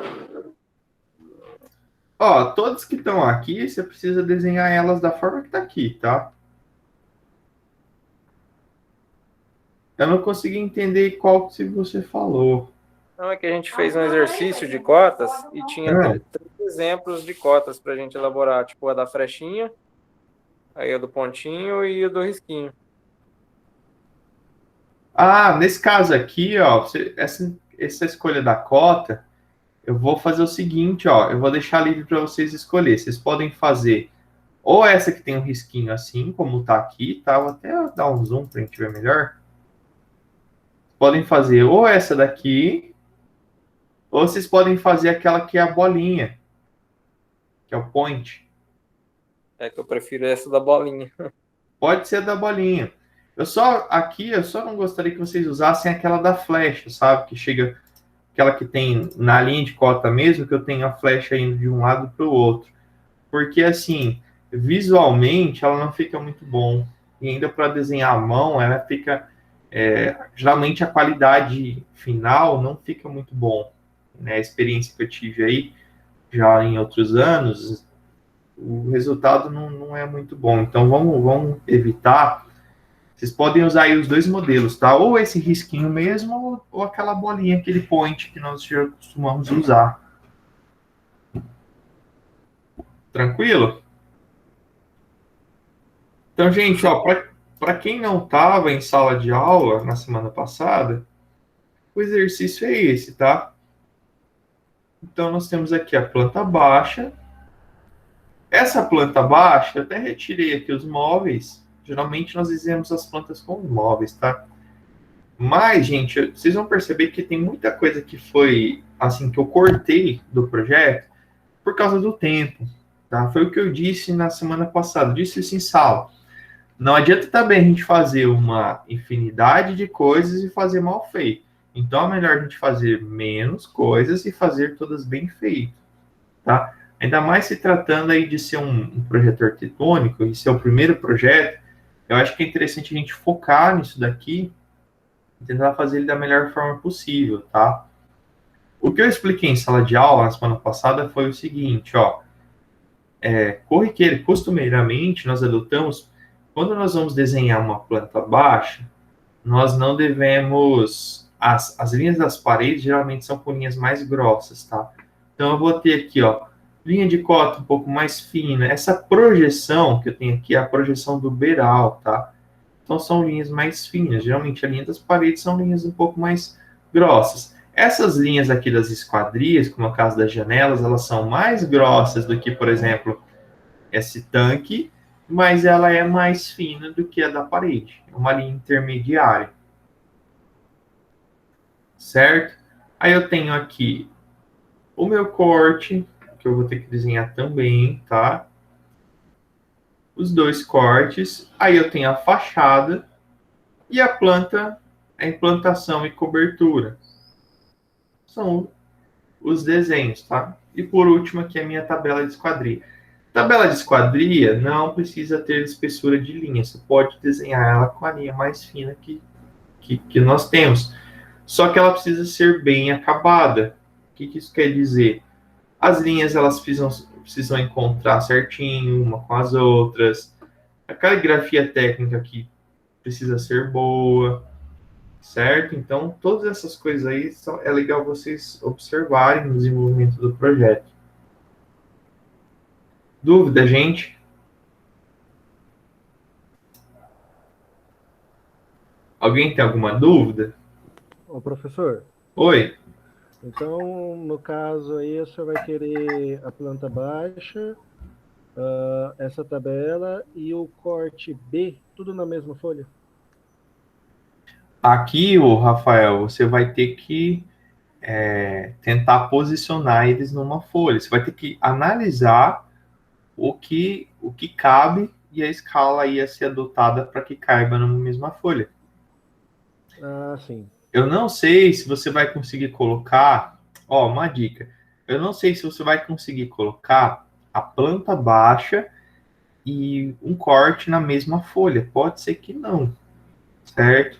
Todas que estão aqui, você precisa desenhar elas da forma que está aqui, tá? Eu não consegui entender qual que você falou. Não, é que a gente fez um exercício de cotas e tinha 3 exemplos de cotas para a gente elaborar. Tipo, a da frechinha, aí a do pontinho e a do risquinho. Nesse caso aqui, essa escolha da cota, eu vou fazer o seguinte, eu vou deixar livre para vocês escolher. Vocês podem fazer Ou essa que tem um risquinho assim, como tá aqui, tá? Vou até dar um zoom pra gente ver melhor. Podem fazer ou essa daqui, ou vocês podem fazer aquela que é a bolinha, que é o point. É que eu prefiro essa da bolinha. Pode ser da bolinha. Eu só não gostaria que vocês usassem aquela da flecha, sabe? Que chega, aquela que tem na linha de cota mesmo, que eu tenho a flecha indo de um lado para o outro. Porque assim, visualmente ela não fica muito bom. E ainda para desenhar à mão, ela fica. Geralmente a qualidade final não fica muito bom. Né? A experiência que eu tive aí, já em outros anos, o resultado não é muito bom. Então vamos evitar. Vocês podem usar aí os dois modelos, tá? Ou esse risquinho mesmo, ou aquela bolinha, aquele point que nós já costumamos usar. Tranquilo? Então, gente, ó, para quem não estava em sala de aula na semana passada, o exercício é esse, tá? Então, nós temos aqui a planta baixa. Essa planta baixa, eu até retirei aqui os móveis. Geralmente, nós dizemos as plantas com móveis, tá? Mas, gente, vocês vão perceber que tem muita coisa que foi, assim, que eu cortei do projeto por causa do tempo, tá? Foi o que eu disse na semana passada, disse isso em sala. Não adianta também a gente fazer uma infinidade de coisas e fazer mal feito. Então, é melhor a gente fazer menos coisas e fazer todas bem feitas, tá? Ainda mais se tratando aí de ser um projeto arquitetônico e ser o primeiro projeto, eu acho que é interessante a gente focar nisso daqui e tentar fazer ele da melhor forma possível, tá? O que eu expliquei em sala de aula na semana passada foi o seguinte, ó. Corriqueiro e costumeiramente nós adotamos, quando nós vamos desenhar uma planta baixa, nós não devemos, as linhas das paredes geralmente são com linhas mais grossas, tá? Então eu vou ter aqui, ó, linha de cota um pouco mais fina. Essa projeção que eu tenho aqui é a projeção do beiral, tá? Então são linhas mais finas. Geralmente a linha das paredes são linhas um pouco mais grossas. Essas linhas aqui das esquadrias, como é o caso das janelas, elas são mais grossas do que, por exemplo, esse tanque, mas ela é mais fina do que a da parede. É uma linha intermediária. Certo? Aí eu tenho aqui o meu corte, que eu vou ter que desenhar também, tá? Os dois cortes. Aí eu tenho a fachada e a planta, a implantação e cobertura. São os desenhos, tá? E por último aqui a minha tabela de esquadria. Tabela de esquadria não precisa ter espessura de linha. Você pode desenhar ela com a linha mais fina que nós temos. Só que ela precisa ser bem acabada. O que isso quer dizer? As linhas elas precisam encontrar certinho uma com as outras. A caligrafia técnica aqui precisa ser boa, certo? Então, todas essas coisas aí é legal vocês observarem no desenvolvimento do projeto. Dúvida, gente? Alguém tem alguma dúvida? Ô, professor, Oi? então, no caso aí, você vai querer a planta baixa, essa tabela e o corte B, tudo na mesma folha? Aqui, o Rafael, você vai ter que tentar posicionar eles numa folha. Você vai ter que analisar o que cabe e a escala ia ser adotada para que caiba numa mesma folha. Ah, sim. Eu não sei se você vai conseguir colocar, ó, uma dica. Eu não sei se você vai conseguir colocar a planta baixa e um corte na mesma folha. Pode ser que não, certo?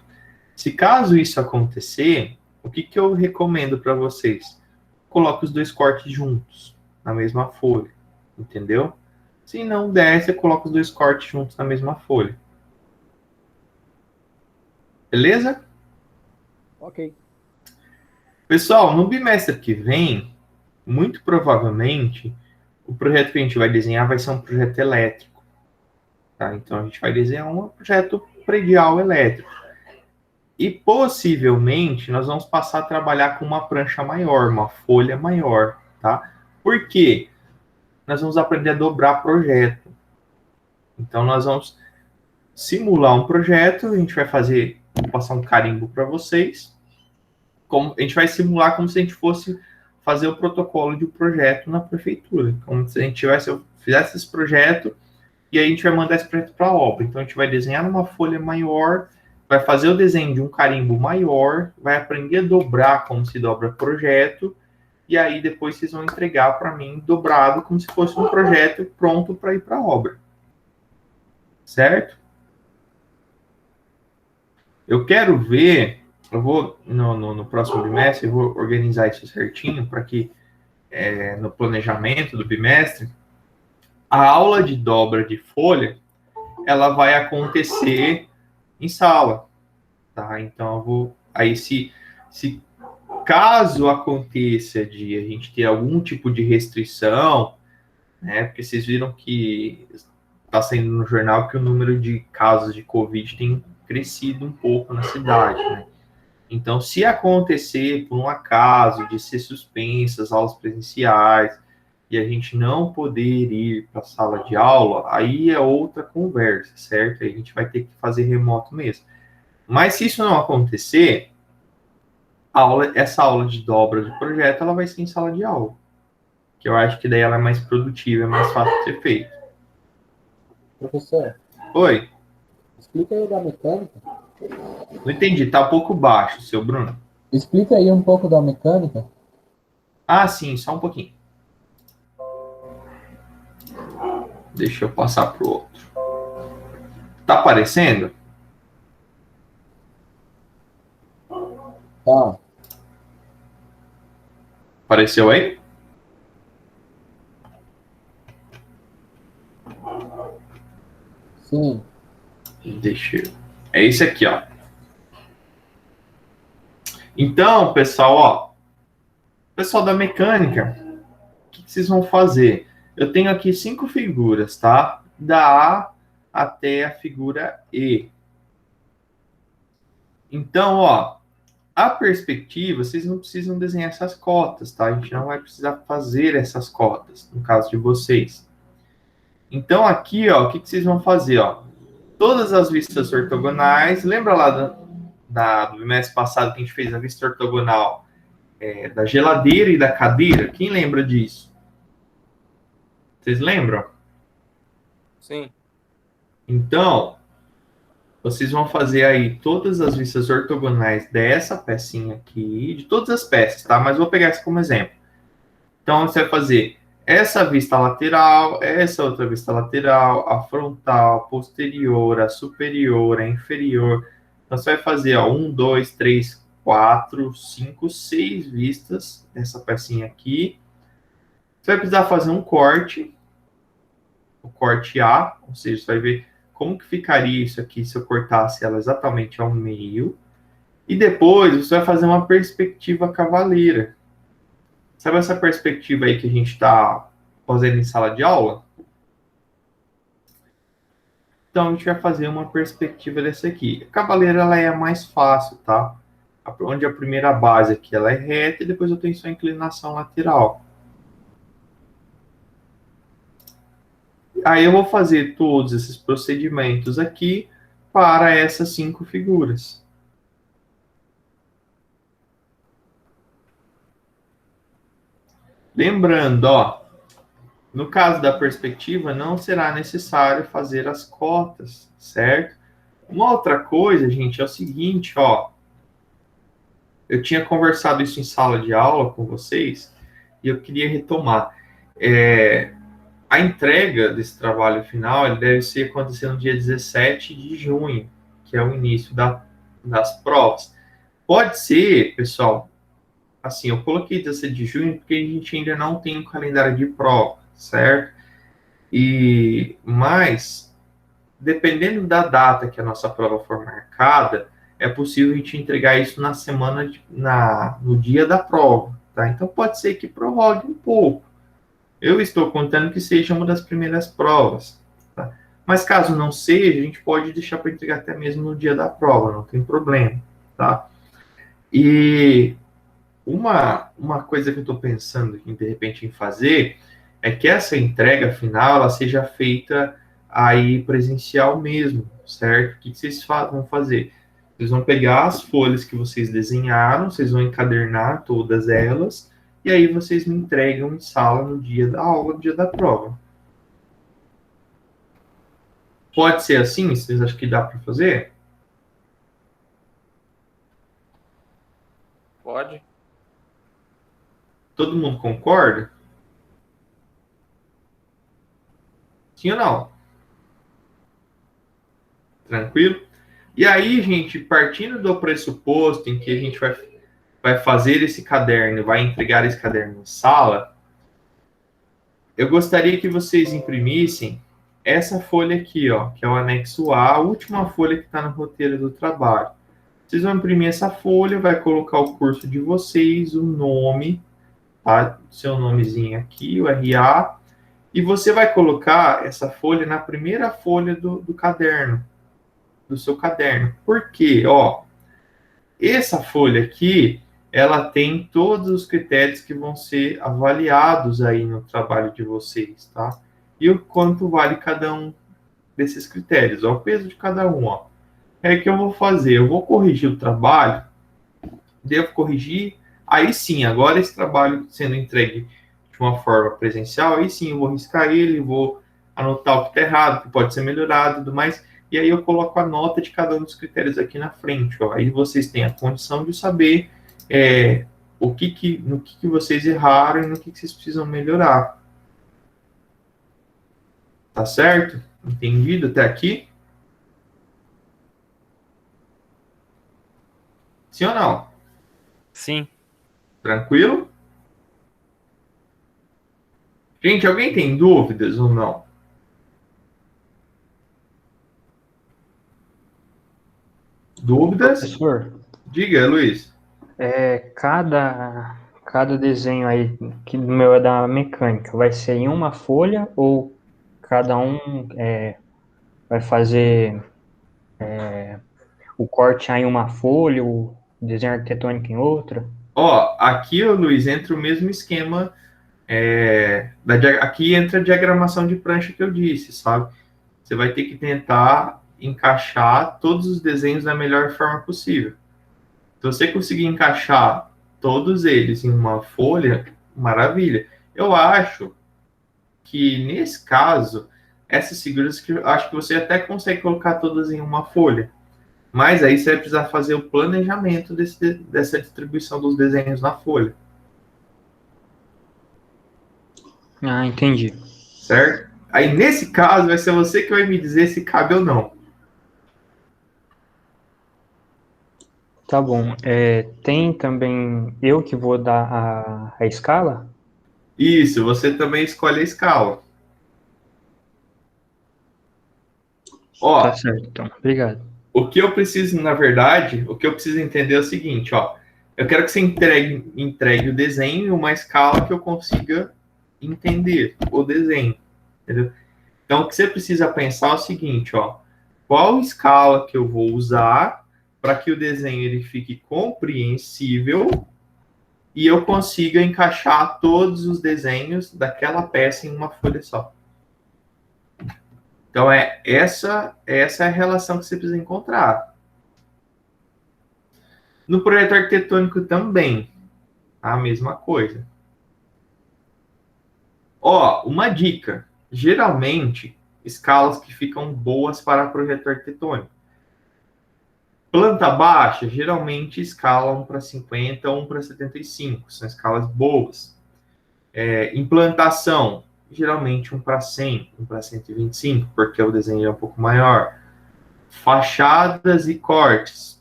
Se caso isso acontecer, o que eu recomendo para vocês? Coloque os dois cortes juntos na mesma folha, entendeu? Se não der, você coloca os dois cortes juntos na mesma folha. Beleza? Ok. Pessoal, no bimestre que vem, muito provavelmente, o projeto que a gente vai desenhar vai ser um projeto elétrico. Tá? Então, a gente vai desenhar um projeto predial elétrico. E, possivelmente, nós vamos passar a trabalhar com uma prancha maior, uma folha maior. Tá? Por quê? Nós vamos aprender a dobrar projeto. Então, nós vamos simular um projeto, a gente vai passar um carimbo para vocês, a gente vai simular como se a gente fosse fazer o protocolo de um projeto na prefeitura, como se a gente fizesse esse projeto e aí a gente vai mandar esse projeto para a obra. Então, a gente vai desenhar numa folha maior, vai fazer o desenho de um carimbo maior, vai aprender a dobrar como se dobra projeto, e aí depois vocês vão entregar para mim dobrado, como se fosse um projeto pronto para ir para a obra. Certo? Eu quero ver, eu vou, no próximo bimestre, eu vou organizar isso certinho, para que no planejamento do bimestre, a aula de dobra de folha, ela vai acontecer em sala, tá? Então, eu vou, aí se caso aconteça de a gente ter algum tipo de restrição, né, porque vocês viram que está saindo no jornal que o número de casos de Covid tem crescido um pouco na cidade, né? Então, se acontecer por um acaso de ser suspensas aulas presenciais e a gente não poder ir para a sala de aula, aí é outra conversa, certo? Aí a gente vai ter que fazer remoto mesmo. Mas se isso não acontecer, essa aula de dobra de projeto, ela vai ser em sala de aula. Que eu acho que daí ela é mais produtiva, é mais fácil de ser feita. Professor, Oi, explica aí da mecânica. não entendi, tá um pouco baixo, seu Bruno. Explica aí um pouco da mecânica. Ah, sim, só um pouquinho. Deixa eu passar pro outro. Tá aparecendo? Tá. Apareceu aí? Sim. Deixa eu... É esse aqui, ó. Então, pessoal, ó. Pessoal da mecânica, o que vocês vão fazer? Eu tenho aqui 5 figuras, tá? Da A até a figura E. Então, ó, a perspectiva, vocês não precisam desenhar essas cotas, tá? A gente não vai precisar fazer essas cotas, no caso de vocês. Então, aqui, ó, o que vocês vão fazer, ó? Todas as vistas ortogonais, lembra lá do bimestre passado que a gente fez a vista ortogonal da geladeira e da cadeira? Quem lembra disso? Vocês lembram? Sim. Então, vocês vão fazer aí todas as vistas ortogonais dessa pecinha aqui, de todas as peças, tá? Mas vou pegar essa como exemplo. Então, você vai fazer essa vista lateral, essa outra vista lateral, a frontal, posterior, a superior, a inferior. Então, você vai fazer, ó, 1, 2, 3, 4, 5, 6 vistas dessa pecinha aqui. Você vai precisar fazer um corte, o corte A, ou seja, você vai ver como que ficaria isso aqui se eu cortasse ela exatamente ao meio. E depois você vai fazer uma perspectiva cavaleira. Sabe essa perspectiva aí que a gente está fazendo em sala de aula? Então a gente vai fazer uma perspectiva dessa aqui. A cavaleira, ela é a mais fácil, tá? Onde a primeira base aqui ela é reta e depois eu tenho só inclinação lateral. Aí eu vou fazer todos esses procedimentos aqui para essas 5 figuras. Lembrando, ó, no caso da perspectiva, não será necessário fazer as cotas, certo? Uma outra coisa, gente, é o seguinte, ó. Eu tinha conversado isso em sala de aula com vocês e eu queria retomar. A entrega desse trabalho final ele deve ser acontecer no dia 17 de junho, que é o início das provas. Pode ser, pessoal, assim, eu coloquei 17 de junho porque a gente ainda não tem um calendário de prova, certo? Mas, dependendo da data que a nossa prova for marcada, é possível a gente entregar isso na semana, no dia da prova, tá? Então, pode ser que prorrogue um pouco. Eu estou contando que seja uma das primeiras provas, tá? Mas caso não seja, a gente pode deixar para entregar até mesmo no dia da prova, não tem problema, tá? E uma coisa que eu estou pensando de repente em fazer é que essa entrega final ela seja feita aí presencial mesmo, certo? O que vocês vão fazer? Vocês vão pegar as folhas que vocês desenharam, vocês vão encadernar todas elas, e aí vocês me entregam em sala no dia da aula, no dia da prova. Pode ser assim? Vocês acham que dá para fazer? Pode. Todo mundo concorda? Sim ou não? Tranquilo? E aí, gente, partindo do pressuposto em que a gente vai fazer esse caderno, vai entregar esse caderno em sala, eu gostaria que vocês imprimissem essa folha aqui, ó, que é o anexo A, a última folha que está no roteiro do trabalho. Vocês vão imprimir essa folha, vai colocar o curso de vocês, o nome, tá? Seu nomezinho aqui, o RA, e você vai colocar essa folha na primeira folha do caderno, do seu caderno. Por quê? Ó, essa folha aqui, ela tem todos os critérios que vão ser avaliados aí no trabalho de vocês, tá? E o quanto vale cada um desses critérios, ó, o peso de cada um, ó. É que eu vou fazer, eu vou corrigir o trabalho, devo corrigir, aí sim, agora esse trabalho sendo entregue de uma forma presencial, aí sim eu vou riscar ele, vou anotar o que está errado, que pode ser melhorado e tudo mais, e aí eu coloco a nota de cada um dos critérios aqui na frente, ó. Aí vocês têm a condição de saber no que vocês erraram e no que vocês precisam melhorar. Tá certo? Entendido até aqui? Sim ou não? Sim. Tranquilo? Gente, alguém tem dúvidas ou não? Dúvidas? Professor, Diga, Luiz. cada desenho aí, que do meu é da mecânica, vai ser em uma folha ou cada um vai fazer o corte em uma folha, o desenho arquitetônico em outra? Ó, aqui, Luiz, entra o mesmo esquema. Aqui entra a diagramação de prancha que eu disse, sabe? Você vai ter que tentar encaixar todos os desenhos da melhor forma possível. Se você conseguir encaixar todos eles em uma folha, maravilha. Eu acho que, nesse caso, essas figuras que eu acho que você até consegue colocar todas em uma folha. Mas aí você vai precisar fazer o planejamento dessa distribuição dos desenhos na folha. Ah, entendi. Certo? Aí, nesse caso, vai ser você que vai me dizer se cabe ou não. Tá bom. Tem também eu que vou dar a escala? Isso, você também escolhe a escala. Ó, Tá certo, então. Obrigado. o que eu preciso, na verdade, o que eu preciso entender é o seguinte, ó. Eu quero que você entregue o desenho em uma escala que eu consiga entender o desenho, entendeu? Então, o que você precisa pensar é o seguinte, ó. Qual escala que eu vou usar para que o desenho ele fique compreensível e eu consiga encaixar todos os desenhos daquela peça em uma folha só. Então, essa é a relação que você precisa encontrar. No projeto arquitetônico também, a mesma coisa. Ó, uma dica. Geralmente, escalas que ficam boas para projeto arquitetônico. Planta baixa, geralmente escala 1 para 50 ou 1 para 75. São escalas boas. Implantação, geralmente 1 para 100, 1 para 125, porque o desenho é um pouco maior. Fachadas e cortes,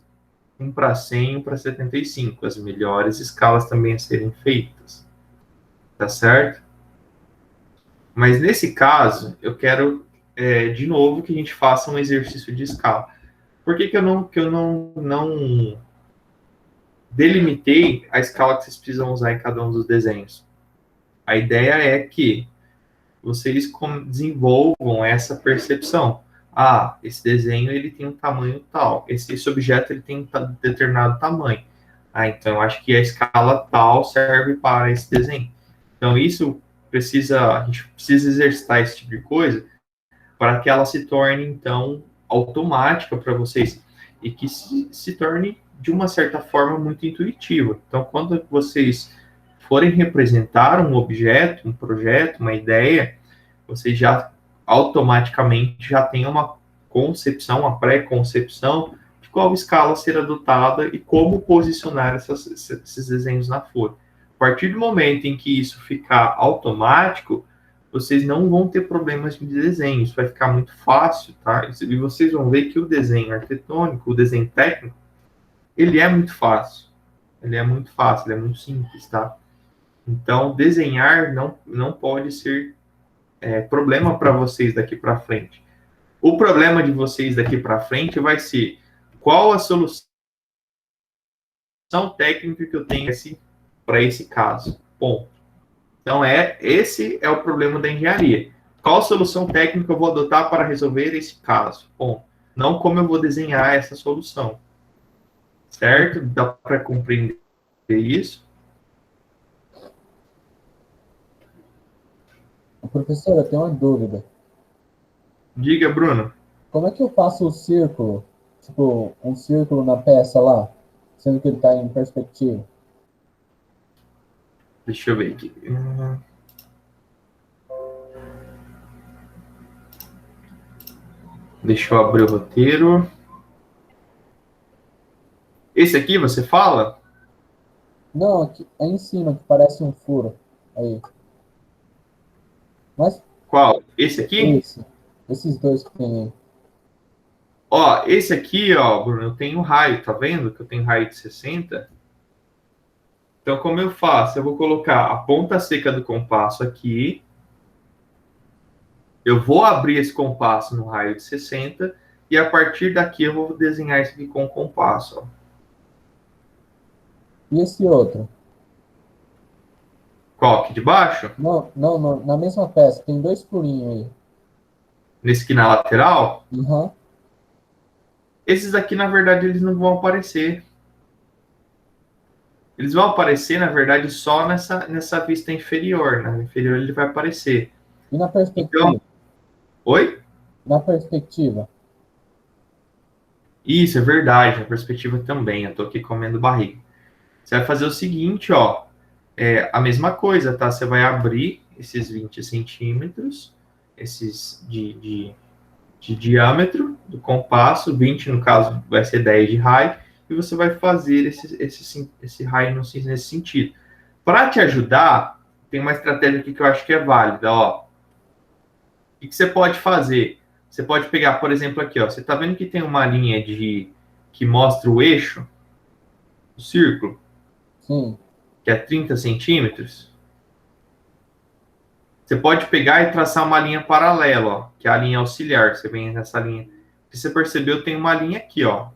1 para 100, 1 para 75. As melhores escalas também a serem feitas. Tá certo? Mas nesse caso, eu quero, de novo, que a gente faça um exercício de escala. Por que eu não delimitei a escala que vocês precisam usar em cada um dos desenhos? A ideia é que vocês desenvolvam essa percepção. Ah, esse desenho ele tem um tamanho tal. Esse objeto ele tem um determinado tamanho. Ah, então eu acho que a escala tal serve para esse desenho. Então a gente precisa exercitar esse tipo de coisa para que ela se torne, então, automática para vocês e que se torne, de uma certa forma, muito intuitiva. Então, quando vocês forem representar um objeto, um projeto, uma ideia, vocês já automaticamente já têm uma concepção, uma pré-concepção de qual escala ser adotada e como posicionar esses desenhos na folha. A partir do momento em que isso ficar automático, vocês não vão ter problemas de desenho, isso vai ficar muito fácil, tá? E vocês vão ver que o desenho arquitetônico, o desenho técnico, ele é muito fácil. Ele é muito fácil, ele é muito simples, tá? Então, desenhar não pode ser problema para vocês daqui para frente. O problema de vocês daqui para frente vai ser qual a solução técnica que eu tenho para esse caso. Ponto. Então, esse é o problema da engenharia. Qual solução técnica eu vou adotar para resolver esse caso? Ponto. Não como eu vou desenhar essa solução. Certo? Dá para compreender isso? Professor, eu tenho uma dúvida. Diga, Bruno. Como é que eu faço o círculo? Tipo, um círculo na peça lá, sendo que ele está em perspectiva. Deixa eu ver aqui. Deixa eu abrir o roteiro. Esse aqui você fala? Não, aqui, é em cima, que parece um furo. Aí. Mas Qual? Esse aqui? esses dois que tem aí. Ó, esse aqui, ó, Bruno, eu tenho raio, tá vendo? Que eu tenho raio de 60. Então, como eu faço? Eu vou colocar a ponta seca do compasso aqui. Eu vou abrir esse compasso no raio de 60. E a partir daqui eu vou desenhar isso aqui com o compasso, ó. E esse outro? Qual? Aqui de baixo? Não, na mesma peça, tem dois furinhos aí. Nesse aqui na lateral? Uhum. Esses aqui, na verdade, eles não vão aparecer. Eles vão aparecer, na verdade, só nessa vista inferior. Na inferior ele vai aparecer. E na perspectiva? Então, oi? Na perspectiva? Isso, é verdade. Na perspectiva também. Eu tô aqui comendo barriga. Você vai fazer o seguinte, ó. A mesma coisa, tá? Você vai abrir esses 20 centímetros, esses de diâmetro do compasso, 20 no caso vai ser 10 de raio, e você vai fazer esse raio nesse sentido. Para te ajudar, tem uma estratégia aqui que eu acho que é válida, ó. O que você pode fazer? Você pode pegar, por exemplo, aqui, ó. Você tá vendo que tem uma linha que mostra o eixo, o círculo? Sim. Que é 30 centímetros? Você pode pegar e traçar uma linha paralela, ó, que é a linha auxiliar. Você vem nessa linha. Se você percebeu, tem uma linha aqui, ó.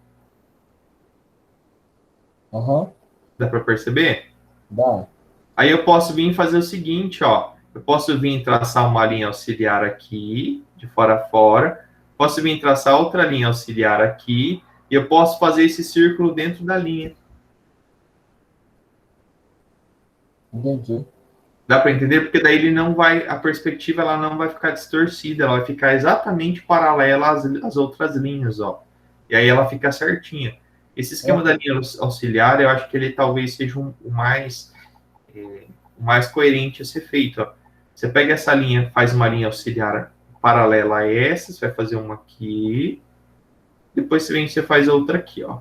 Uhum. Dá para perceber? Dá. Aí eu posso vir fazer o seguinte, ó. Eu posso vir traçar uma linha auxiliar aqui, de fora a fora. Posso vir traçar outra linha auxiliar aqui. E eu posso fazer esse círculo dentro da linha. Entendi. Dá para entender? Porque daí ele não vai, a perspectiva ela não vai ficar distorcida, ela vai ficar exatamente paralela às outras linhas, ó. E aí ela fica certinha. Esse esquema da linha auxiliar, eu acho que ele talvez seja o mais coerente a ser feito, ó. Você pega essa linha, faz uma linha auxiliar paralela a essa, você vai fazer uma aqui, depois você faz outra aqui, ó.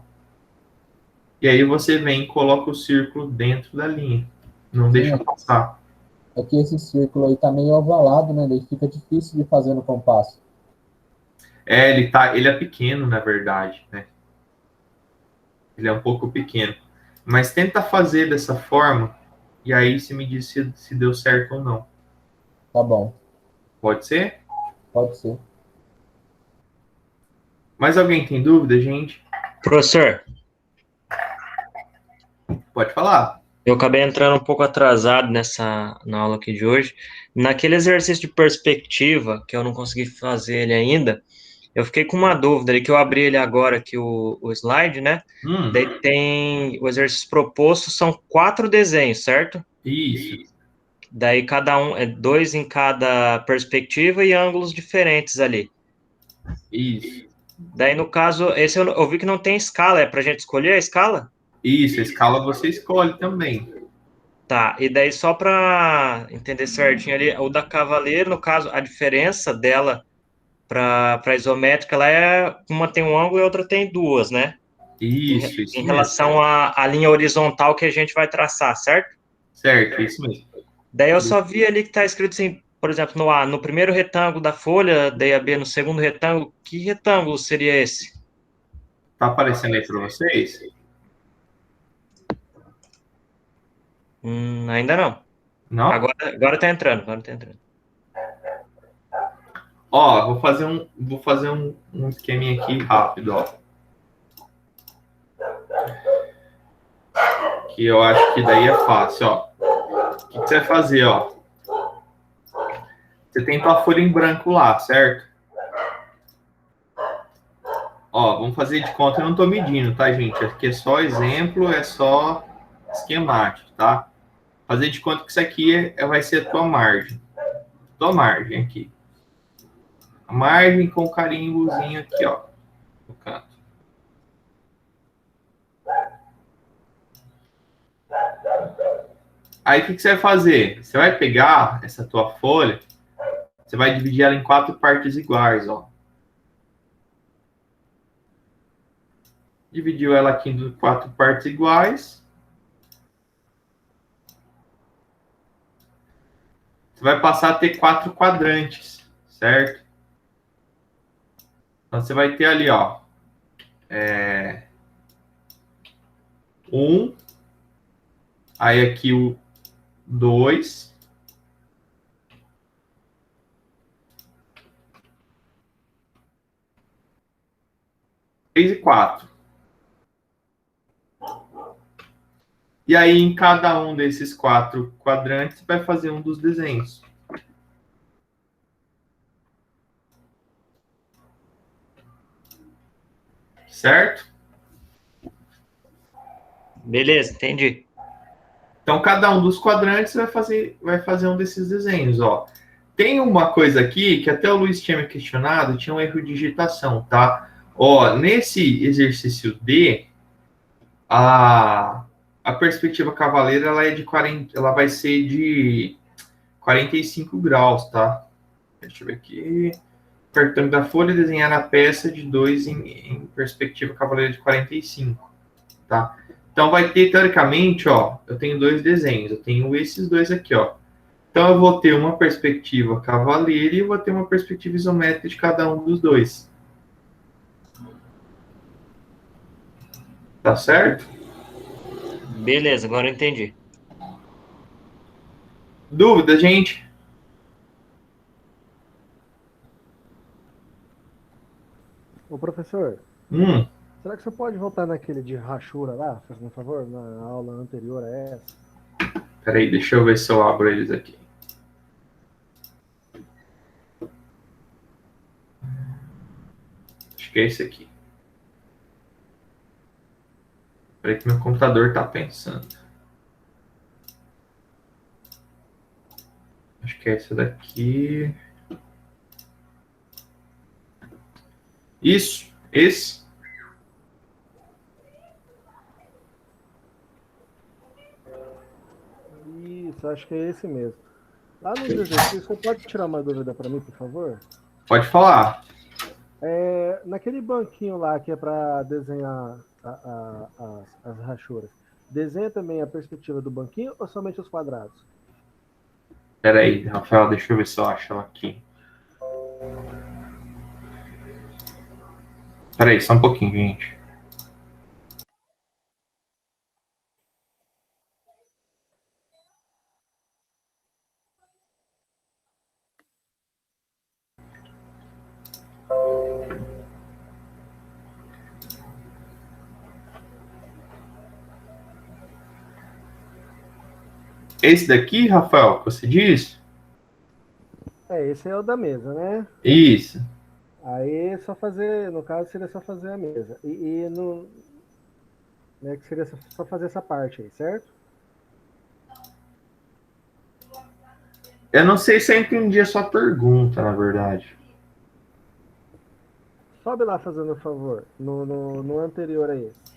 E aí você vem e coloca o círculo dentro da linha. Não deixa passar. É que esse círculo aí tá meio ovalado, né? Daí fica difícil de fazer no compasso. Ele é pequeno, na verdade, né? Ele é um pouco pequeno. Mas tenta fazer dessa forma, e aí você me diz se deu certo ou não. Tá bom. Pode ser? Pode ser. Mais alguém tem dúvida, gente? Professor, Pode falar. eu acabei entrando um pouco atrasado na aula aqui de hoje. Naquele exercício de perspectiva, que eu não consegui fazer ele ainda, eu fiquei com uma dúvida ali, que eu abri ele agora aqui, o slide, né? Daí tem o exercício proposto, são 4 desenhos, certo? Isso. Daí cada um, 2 em cada perspectiva e ângulos diferentes ali. Isso. Daí, no caso, esse eu vi que não tem escala, é pra gente escolher a escala? Isso, a escala você escolhe também. Tá, e daí só para entender certinho ali, o da Cavaleiro, no caso, a diferença dela para isométrica, ela é uma tem um ângulo e a outra tem duas, né? Isso Em mesmo. relação à linha horizontal que a gente vai traçar, certo? Certo, isso mesmo. Daí eu só vi ali que está escrito assim, por exemplo, no A, no primeiro retângulo da folha, daí a B no segundo retângulo. Que retângulo seria esse? Tá aparecendo aí para vocês? Ainda não. Não? Agora tá entrando, Ó, vou fazer um esqueminha aqui rápido, ó. Que eu acho que daí é fácil, ó. O que você vai fazer, ó? Você tem tua folha em branco lá, certo? Ó, vamos fazer de conta, eu não tô medindo, tá, gente? Aqui é só exemplo, é só esquemático, tá? Fazer de conta que isso aqui vai ser a tua margem. Tua margem aqui. A margem com o carimbozinho aqui, ó. No canto. Aí, o que você vai fazer? Você vai pegar essa tua folha, você vai dividir ela em 4 partes iguais, ó. Dividiu ela aqui em 4 partes iguais. Você vai passar a ter 4 quadrantes, certo? Então, você vai ter ali, ó. 1. Aí, aqui o 2. 3 e 4. E aí, em cada um desses 4 quadrantes, vai fazer um dos desenhos. Certo? Beleza, entendi. Então, cada um dos quadrantes vai fazer um desses desenhos, ó. Tem uma coisa aqui que até o Luiz tinha me questionado, tinha um erro de digitação, tá? Ó, nesse exercício D, a perspectiva cavaleira, ela vai ser de 45 graus, tá? Deixa eu ver aqui. Cartão da folha, desenhar a peça de 2 em perspectiva cavaleira de 45, tá? Então vai ter, teoricamente, ó, eu tenho 2 desenhos, eu tenho esses 2 aqui, ó. Então eu vou ter uma perspectiva cavaleira e eu vou ter uma perspectiva isométrica de cada um dos 2. Tá certo? Beleza, agora eu entendi. Dúvida, gente? Ô, professor, Hum, será que você pode voltar naquele de rachura lá, fazendo um favor, na aula anterior a essa? peraí, deixa eu ver se eu abro eles aqui. Acho que é esse aqui. Peraí que meu computador tá pensando. Acho que é esse daqui. Isso, esse. Isso, acho que é esse mesmo. Lá nos exercícios, você pode tirar uma dúvida para mim, por favor? Pode falar. Naquele banquinho lá que é para desenhar as rachuras, desenha também a perspectiva do banquinho ou somente os quadrados? Peraí, Rafael, deixa eu ver se eu acho ela aqui. Peraí, só um pouquinho, gente. Esse daqui, Rafael, que você disse? Esse é o da mesa, né? Isso. Aí só fazer, no caso, seria só fazer a mesa. Né, que seria só fazer essa parte aí, certo? Eu não sei se eu entendi a sua pergunta, na verdade. Sobe lá fazendo um favor. No anterior a esse.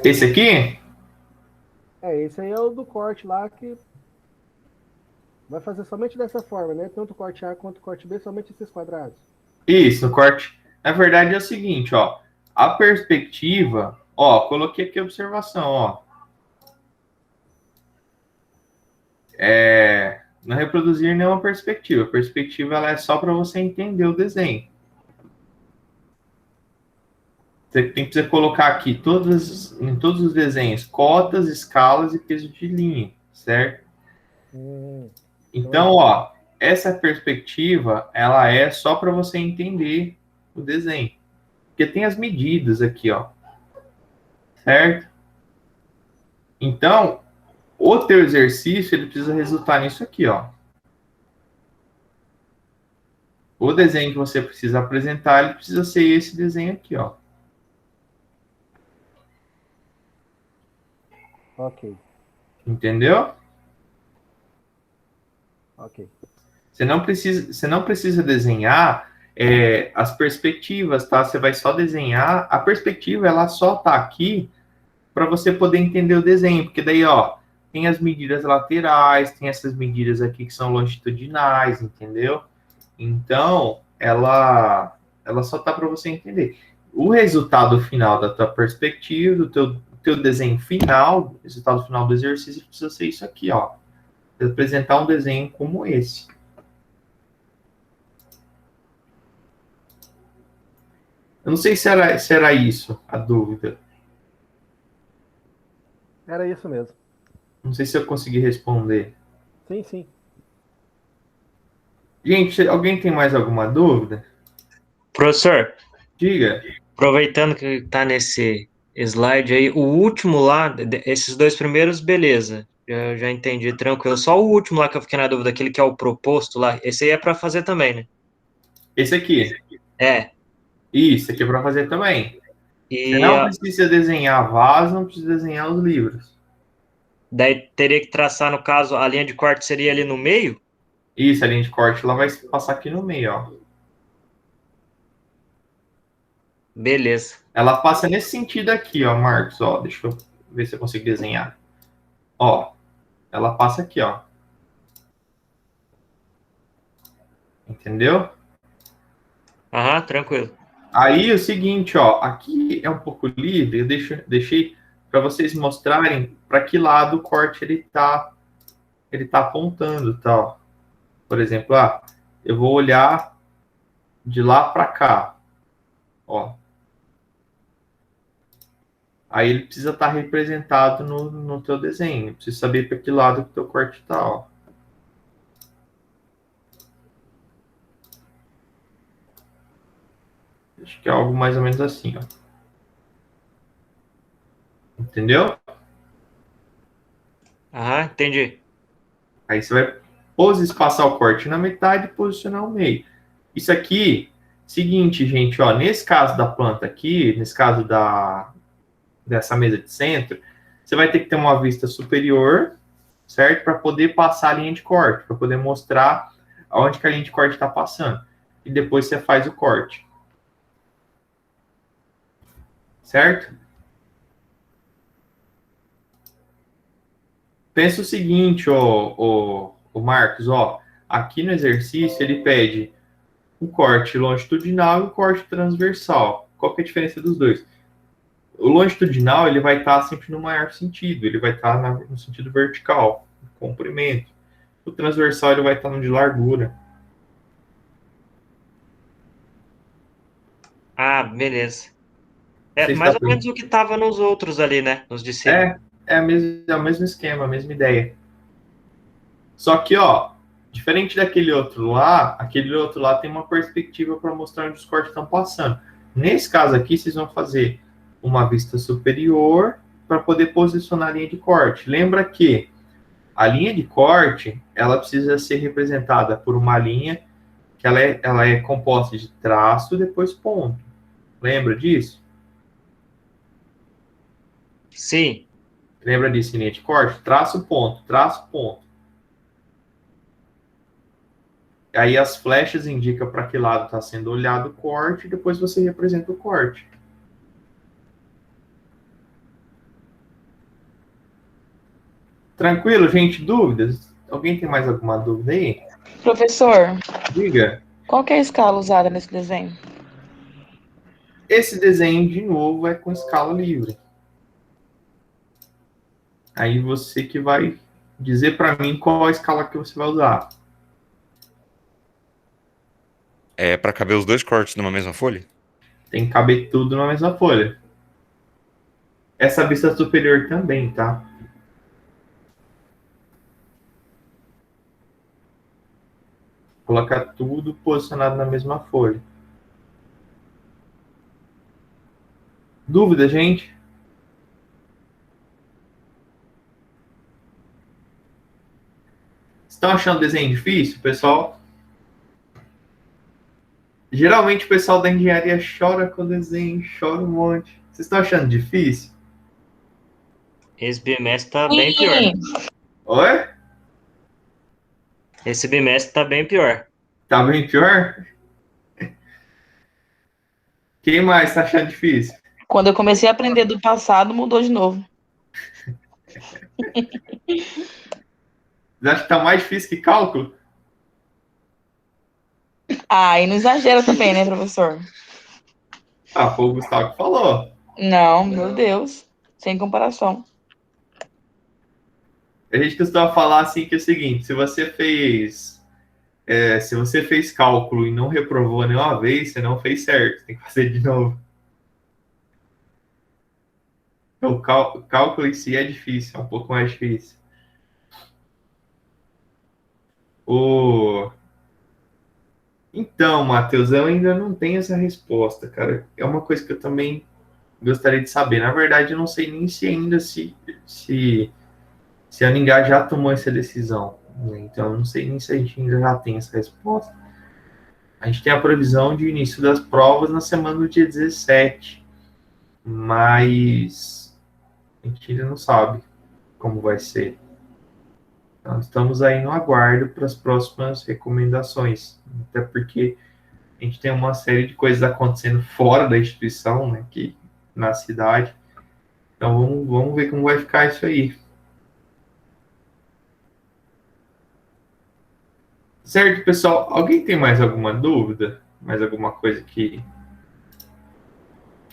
Esse aqui? Esse aí é o do corte lá que vai fazer somente dessa forma, né? Tanto o corte A quanto o corte B, somente esses quadrados. Isso, no corte. Na verdade é o seguinte, ó. A perspectiva, ó, coloquei aqui a observação, ó. Não reproduzir nenhuma perspectiva. A perspectiva ela é só para você entender o desenho. Você precisa colocar aqui em todos os desenhos cotas, escalas e peso de linha, certo? Então, ó, essa perspectiva ela é só para você entender o desenho, porque tem as medidas aqui, ó, certo? Então, o teu exercício ele precisa resultar nisso aqui, ó. O desenho que você precisa apresentar, ele precisa ser esse desenho aqui, ó. Ok. Entendeu? Ok. Você não precisa desenhar as perspectivas, tá? Você vai só desenhar. A perspectiva, ela só tá aqui para você poder entender o desenho, porque daí, ó, tem as medidas laterais, tem essas medidas aqui que são longitudinais, entendeu? Então, ela só tá para você entender. O resultado final da tua perspectiva, do teu desenho final, o resultado final do exercício precisa ser isso aqui, ó. Apresentar um desenho como esse. Eu não sei se era isso a dúvida. Era isso mesmo. Não sei se eu consegui responder. Sim, sim. Gente, alguém tem mais alguma dúvida? Professor, Diga. aproveitando que está nesse slide aí, o último lá, esses dois primeiros, beleza, eu já entendi, tranquilo. Só o último lá que eu fiquei na dúvida, aquele que é o proposto lá, esse aí é para fazer também, né? Esse aqui. É. Isso, aqui é para fazer também. E Você não precisa desenhar vaso, não precisa desenhar os livros. daí teria que traçar, no caso, a linha de corte seria ali no meio? Isso, a linha de corte ela vai passar aqui no meio, ó. Beleza. Ela passa nesse sentido aqui, ó, Marcos, ó. Deixa eu ver se eu consigo desenhar. Ó, ela passa aqui, ó. Entendeu? Aham, tranquilo. Aí é o seguinte, ó, aqui é um pouco livre, eu deixei para vocês mostrarem para que lado o corte ele tá apontando, tal. Por exemplo, eu vou olhar de lá para cá, ó. Aí ele precisa estar representado no teu desenho. Eu preciso saber para que lado que o teu corte tá, ó. Acho que é algo mais ou menos assim, ó. Entendeu? Aham, entendi. Aí você vai passar o corte na metade e posicionar o meio. Isso aqui, seguinte, gente, ó, nesse caso da planta aqui, nesse caso dessa mesa de centro, você vai ter que ter uma vista superior, certo? Para poder passar a linha de corte, para poder mostrar aonde que a linha de corte está passando. E depois você faz o corte. Certo? Pensa o seguinte, ô Marcos, ó, aqui no exercício ele pede um corte longitudinal e um corte transversal. Qual que é a diferença dos dois? O longitudinal ele vai estar sempre no maior sentido, ele vai estar no sentido vertical, comprimento. O transversal ele vai estar no de largura. Ah, beleza. É mais ou menos o que estava nos outros ali, né? Nos de cima. É o mesmo esquema, a mesma ideia. Só que, ó, diferente daquele outro lá, aquele outro lá tem uma perspectiva para mostrar onde os cortes estão passando. Nesse caso aqui, vocês vão fazer uma vista superior para poder posicionar a linha de corte. Lembra que a linha de corte, ela precisa ser representada por uma linha que ela é composta de traço e depois ponto. Lembra disso? Sim. Lembra disso, linha de corte? Traço, ponto, traço, ponto. Aí as flechas indicam para que lado está sendo olhado o corte, e depois você representa o corte. Tranquilo, gente? Dúvidas? Alguém tem mais alguma dúvida aí? Professor, Diga. qual que é a escala usada nesse desenho? Esse desenho, de novo, é com escala livre. Aí você que vai dizer para mim qual a escala que você vai usar. É para caber os dois cortes numa mesma folha? Tem que caber tudo na mesma folha. Essa vista superior também, tá? Colocar tudo posicionado na mesma folha. Dúvida, gente? Estão achando o desenho difícil, pessoal? Geralmente o pessoal da engenharia chora com o desenho, chora um monte. Vocês estão achando difícil? Esse bimestre tá bem pior. Oi? Esse bimestre tá bem pior. Tá bem pior? Quem mais tá achando difícil? Quando eu comecei a aprender do passado, mudou de novo. Você acha que tá mais difícil que cálculo? Ah, e não exagera também, né, professor? Ah, foi o Gustavo que falou. Não, meu Deus. Sem comparação. A gente costuma falar assim que é o seguinte, se você fez cálculo e não reprovou nenhuma vez, você não fez certo, tem que fazer de novo. Então, o cálculo em si é difícil, é um pouco mais difícil. Então, Matheus, eu ainda não tenho essa resposta, cara. É uma coisa que eu também gostaria de saber. Na verdade, eu não sei nem se ainda se a Ningá já tomou essa decisão, né? Então, eu não sei nem se a gente ainda já tem essa resposta. A gente tem a previsão de início das provas na semana do dia 17, mas a gente ainda não sabe como vai ser. Então, estamos aí no aguardo para as próximas recomendações, até porque a gente tem uma série de coisas acontecendo fora da instituição, né, aqui na cidade. Então, vamos ver como vai ficar isso aí. Certo, pessoal? Alguém tem mais alguma dúvida? Mais alguma coisa que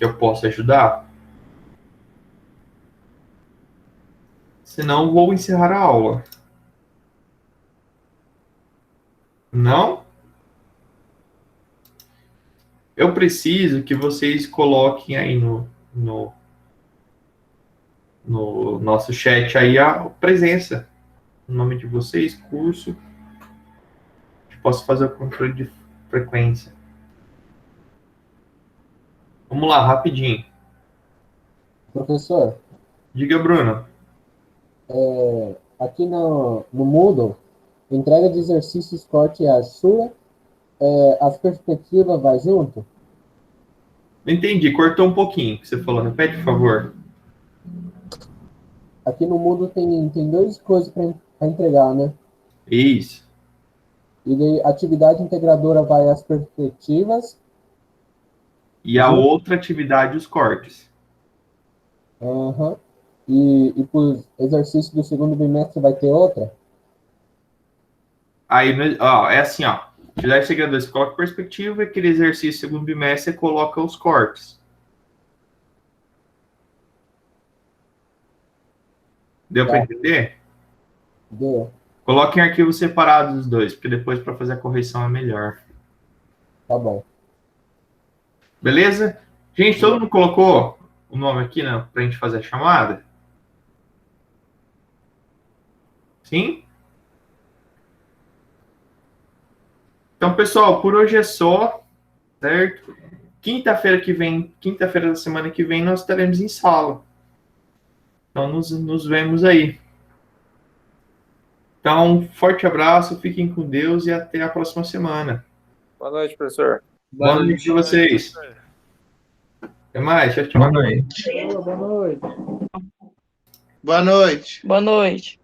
eu possa ajudar? Senão, vou encerrar a aula. Não? Eu preciso que vocês coloquem aí no nosso chat aí a presença. O nome de vocês, curso. Posso fazer o controle de frequência. Vamos lá, rapidinho. Professor, Diga, Bruno. aqui no Moodle, entrega de exercícios, corte e Ashura, as perspectivas vai junto? Não entendi, cortou um pouquinho que você falou. Repete, por favor. Aqui no Moodle tem duas coisas para entregar, né? Isso. E daí, atividade integradora vai as perspectivas. E a outra atividade, os cortes. Uhum. E por exercício do segundo bimestre vai ter outra? Aí, ó, é assim, ó. Atividade integradora, você coloca perspectiva, e aquele exercício segundo bimestre, você coloca os cortes. Deu para entender? Deu. Coloque em arquivos separados os dois, porque depois para fazer a correção é melhor. Tá bom. Beleza? Gente, todo mundo colocou o nome aqui, né, para a gente fazer a chamada? Sim? Então, pessoal, por hoje é só, certo? Quinta-feira da semana que vem, nós estaremos em sala. Então, nos vemos aí. Então, um forte abraço, fiquem com Deus e até a próxima semana. Boa noite, professor. Boa noite para vocês. Até mais, tchau, tchau. Boa noite. Boa noite.